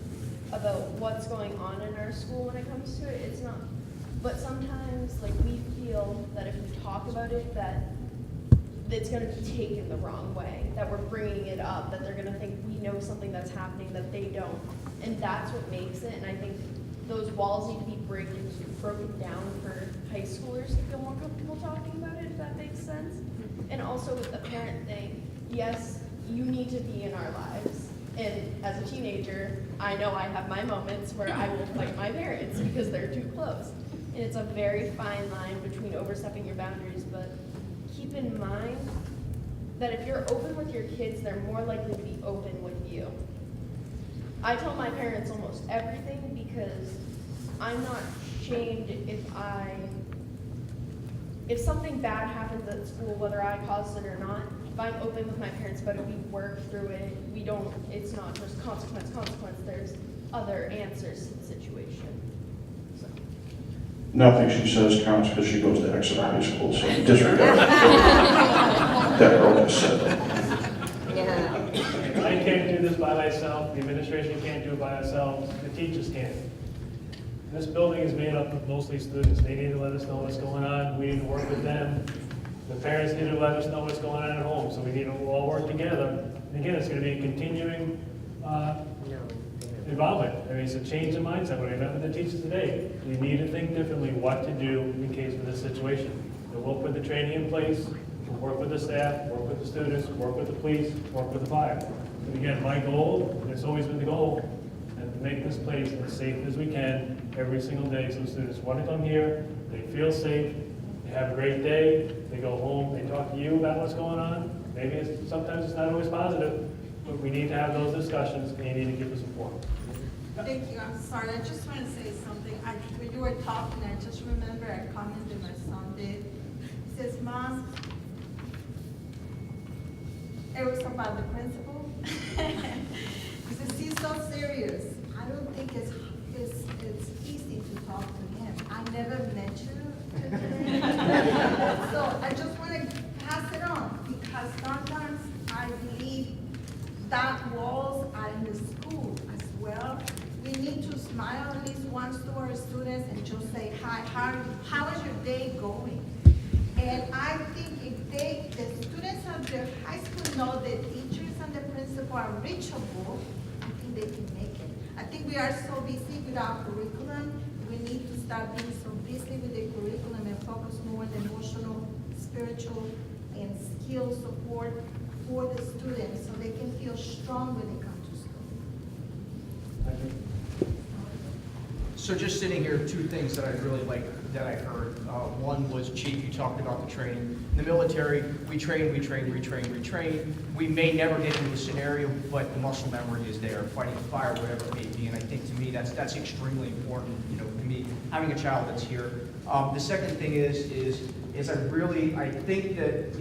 about what's going on in our school when it comes to it. It's not, but sometimes like we feel that if we talk about it, that it's going to be taken the wrong way, that we're bringing it up, that they're going to think we know something that's happening that they don't. And that's what makes it, and I think those walls need to be broken down for high schoolers to feel more comfortable talking about it, if that makes sense. And also with the parent thing, yes, you need to be in our lives. And as a teenager, I know I have my moments where I will fight my parents because they're too close. And it's a very fine line between overstepping your boundaries, but keep in mind that if you're open with your kids, they're more likely to be open with you. I tell my parents almost everything because I'm not shamed if something bad happens at school, whether I caused it or not. If I'm open with my parents about it, we work through it. It's not just consequence, there's other answers to the situation. So. Nothing she says counts because she goes to Exeter High School, so disregard that girl just said that. I can't do this by myself, the administration can't do it by ourselves, the teachers can't. This building is made up of mostly students. They need to let us know what's going on. We need to work with them. The parents need to let us know what's going on at home, so we need to all work together. And again, it's going to be a continuing involvement. I mean, it's a change in mindset. When I met with the teachers today, we need to think differently what to do in case of this situation. So we'll put the training in place, we'll work with the staff, work with the students, work with the police, work with the fire. And again, my goal, and it's always been the goal, and to make this place as safe as we can every single day, so students want to come here, they feel safe, they have a great day, they go home, they talk to you about what's going on. Maybe sometimes it's not always positive, but we need to have those discussions, and you need to keep us informed. Thank you. I'm sorry. I just want to say something. When you were talking, I just remember a comment that my son did. He says, "Mom, it was about the principal." He says, "He's so serious. I don't think it's easy to talk to him. I never met you to him." So I just want to pass it on because sometimes I believe that walls are in the school as well. We need to smile at least once to our students and just say, "Hi, how is your day going?" And I think if the students of the high school know the teachers and the principal are reachable, I think they can make it. I think we are so busy with our curriculum. We need to start being so busy with the curriculum and focus more on the emotional, spiritual, and skill support for the students so they can feel strong when they come to school. Thank you. So just sitting here, two things that I really like that I heard. One was, Chief, you talked about the training. In the military, we train. We may never get into a scenario, but the muscle memory is there, fighting a fire, whatever it may be. And I think to me, that's extremely important, to me, having a child that's here. The second thing is I think that,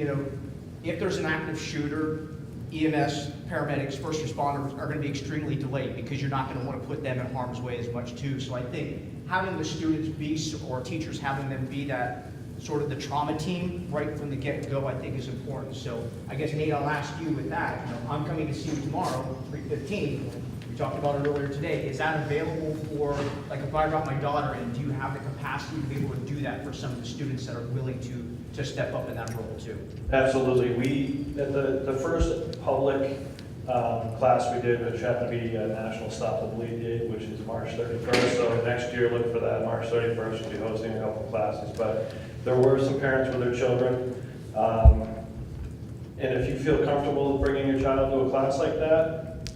if there's an active shooter, EMS, paramedics, first responders are going to be extremely delayed because you're not going to want to put them in harm's way as much too. So I think having the students be, or teachers having them be that sort of the trauma team right from the get-go, I think is important. So I guess, Nate, I'll ask you with that. I'm coming to see you tomorrow, 3:15. We talked about it earlier today. Is that available for, like if I brought my daughter in, do you have the capacity to be able to do that for some of the students that are willing to step up in that role too? Absolutely. We, at the first public class we did, which happened to be National Stop the Bleed Day, which is March 31st. So next year, look for that. March 31st, we'll be hosting a couple classes. But there were some parents with their children. And if you feel comfortable bringing your child to a class like that,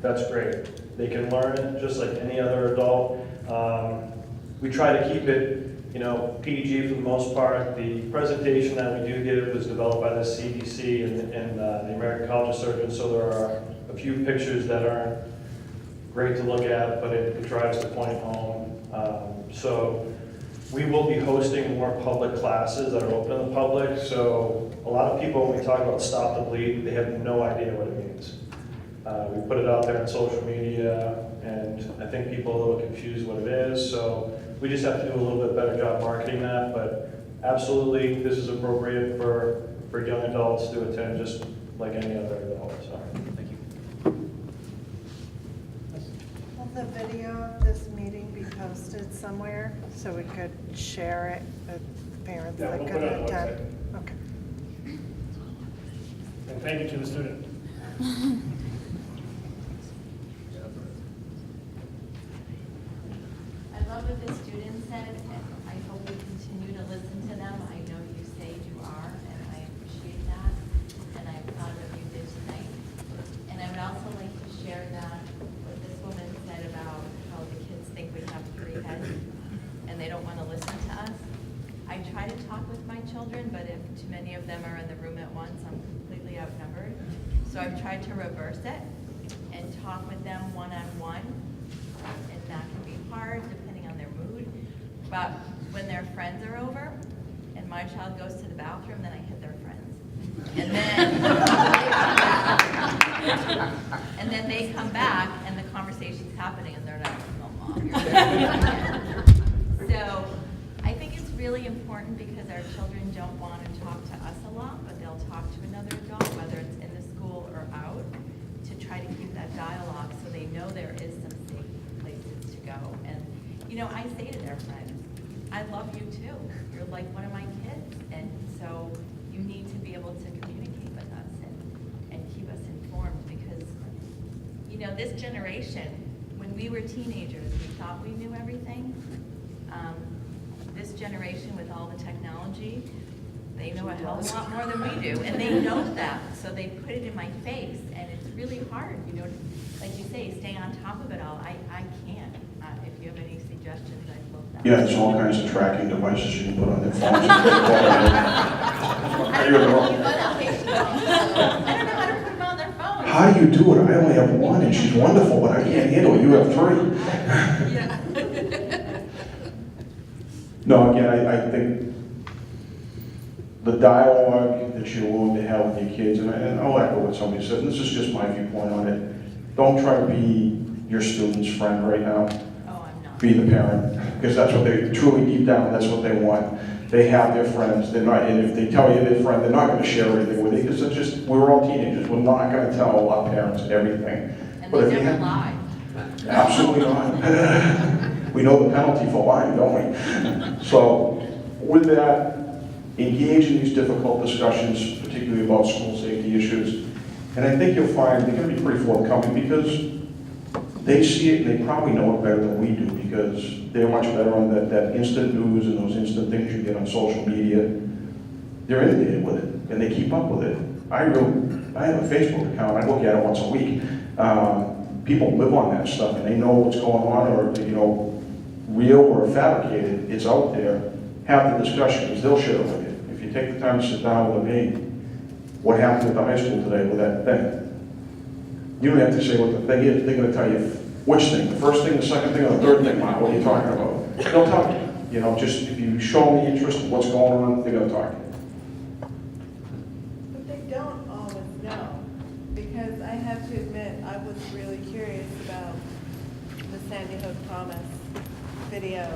that's great. They can learn it just like any other adult. We try to keep it, PG for the most part. The presentation that we do give was developed by the CDC and the American College of Surgeons, so there are a few pictures that aren't great to look at, but it drives the point home. So we will be hosting more public classes that are open to the public. So a lot of people, when we talk about Stop the Bleed, they have no idea what it means. We put it out there on social media, and I think people are a little confused what it is. So we just have to do a little bit better job marketing that. But absolutely, this is appropriate for young adults to attend just like any other adult. So thank you. Will the video of this meeting be posted somewhere so we could share it with parents Yeah, that we'll could put it on the attend? website. Okay. And thank you to the student. I love what the student said, and I hope we continue to listen to them. I know you say you are, and I appreciate that, and I'm proud of what you did tonight. And I would also like to share that what this woman said about how the kids think we have 3 heads, and they don't want to listen to us. I try to talk with my children, but if too many of them are in the room at once, I'm completely outnumbered. So I've tried to reverse it and talk with them one-on-one, and that can be hard depending on their mood. But when their friends are over and my child goes to the bathroom, then I hit their friends. And then they come back and the conversation's happening and they're like, "Oh, Mom, you're there." So I think it's really important because our children don't want to talk to us a lot, but they'll talk to another adult, whether it's in the school or out, to try to keep that dialogue so they know there is some safe places to go. And, you know, I say to their friends, I love you too. You're like one of my kids. And so you need to be able to communicate with us and keep us informed because, you know, this generation, when we were teenagers, we thought we knew everything. This generation with all the technology, they know a hell of a lot more than we do, and they know that, so they put it in my face, and it's really hard, you know, like you say, stay on top of it all. I can't. If you have any suggestions, I'd love that. Yeah, there's all kinds of tracking devices you can put on their phones. I don't know how to put them on their phone. How do you do it? I only have one, and she's wonderful, but I can't handle it. You have 3. Yeah. No, again, I think the dialogue that you're willing to have with your kids, and I'll echo what somebody said, and this is just my viewpoint on it. Don't try to be your student's friend right now. Oh, I'm not. Be the parent, because that's what they, truly deep down, that's what they want. They have their friends, they're not, and if they tell you their friend, they're not gonna share everything with you, because it's just, we're all teenagers, we're not gonna tell our parents everything. And But if they you never have- lie. Absolutely not. We know the penalty for lying, don't we? So, with that, engage in these difficult discussions, particularly about school safety issues. And I think you'll find they're gonna be pretty forthcoming because they see it and they probably know it better than we do because they're much better on that instant news and those instant things you get on social media. They're inundated with it and they keep up with it. I have a Facebook account, I look at it once a week. People live on that stuff and they know what's going on or, you know, real or fabricated, it's out there. Have the discussion because they'll share it with you. If you take the time to sit down with them, hey, what happened at the high school today with that thing? You don't have to say what the thing is. They're going to tell you which thing, the first thing, the second thing, or the third thing, Mom, what are you talking about? They'll tell you. You know, just if you show them the interest in what's going on, they're going to talk to you. But they don't always know, because I have to admit, I was really curious about the Sandy Hook Promise video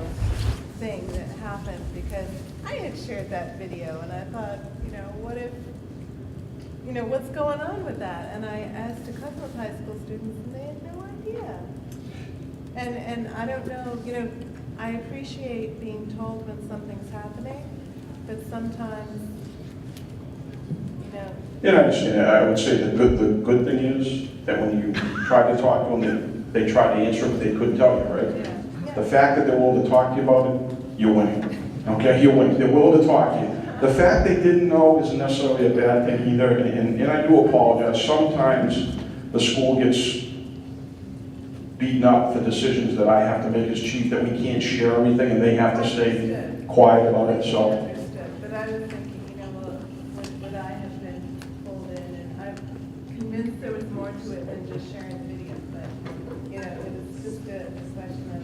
thing that happened, because I had shared that video, and I thought, you know, what if, you know, what's going on with that? And I asked a couple of high school students, and they had no idea. And I don't know, you know, I appreciate being told when something's happening, but sometimes, you know. Yeah, I understand. I would say the good thing is that when you try to talk to them, they tried to answer it, but they couldn't tell you, right? Yeah. The fact that they're willing to talk to you about it, you're winning. Okay, you're winning. They're willing to talk to you. The fact they didn't know isn't necessarily a bad thing either, and I do apologize. Sometimes the school gets beaten up for decisions that I have to make as chief, that we can't share everything, and they have to stay quiet about it, so. Understood, but I was thinking, you know, well, would I have been pulled in, and I'm convinced there was more to it than just sharing the video, but, you know, it was just a question of,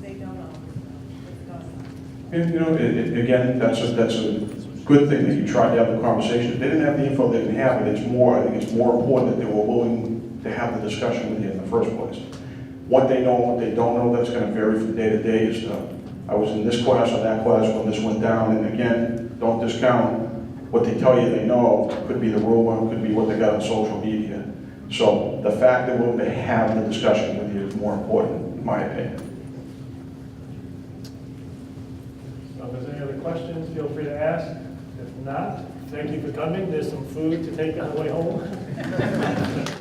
they don't always know what's going on. Again, that's a good thing that you tried to have the conversation. If they didn't have the info, they didn't have it. I think it's more important that they were willing to have the discussion with you in the first place. What they know, what they don't know, that's going to vary from day to day. I was in this class or that class when this went down, and again, don't discount what they tell you they know. Could be the rumor, could be what they got on social media. So the fact that we're willing to have the discussion with you is more important, in my opinion. So if there's any other questions, feel free to ask. If not, thank you for coming. There's some food to take on the way home.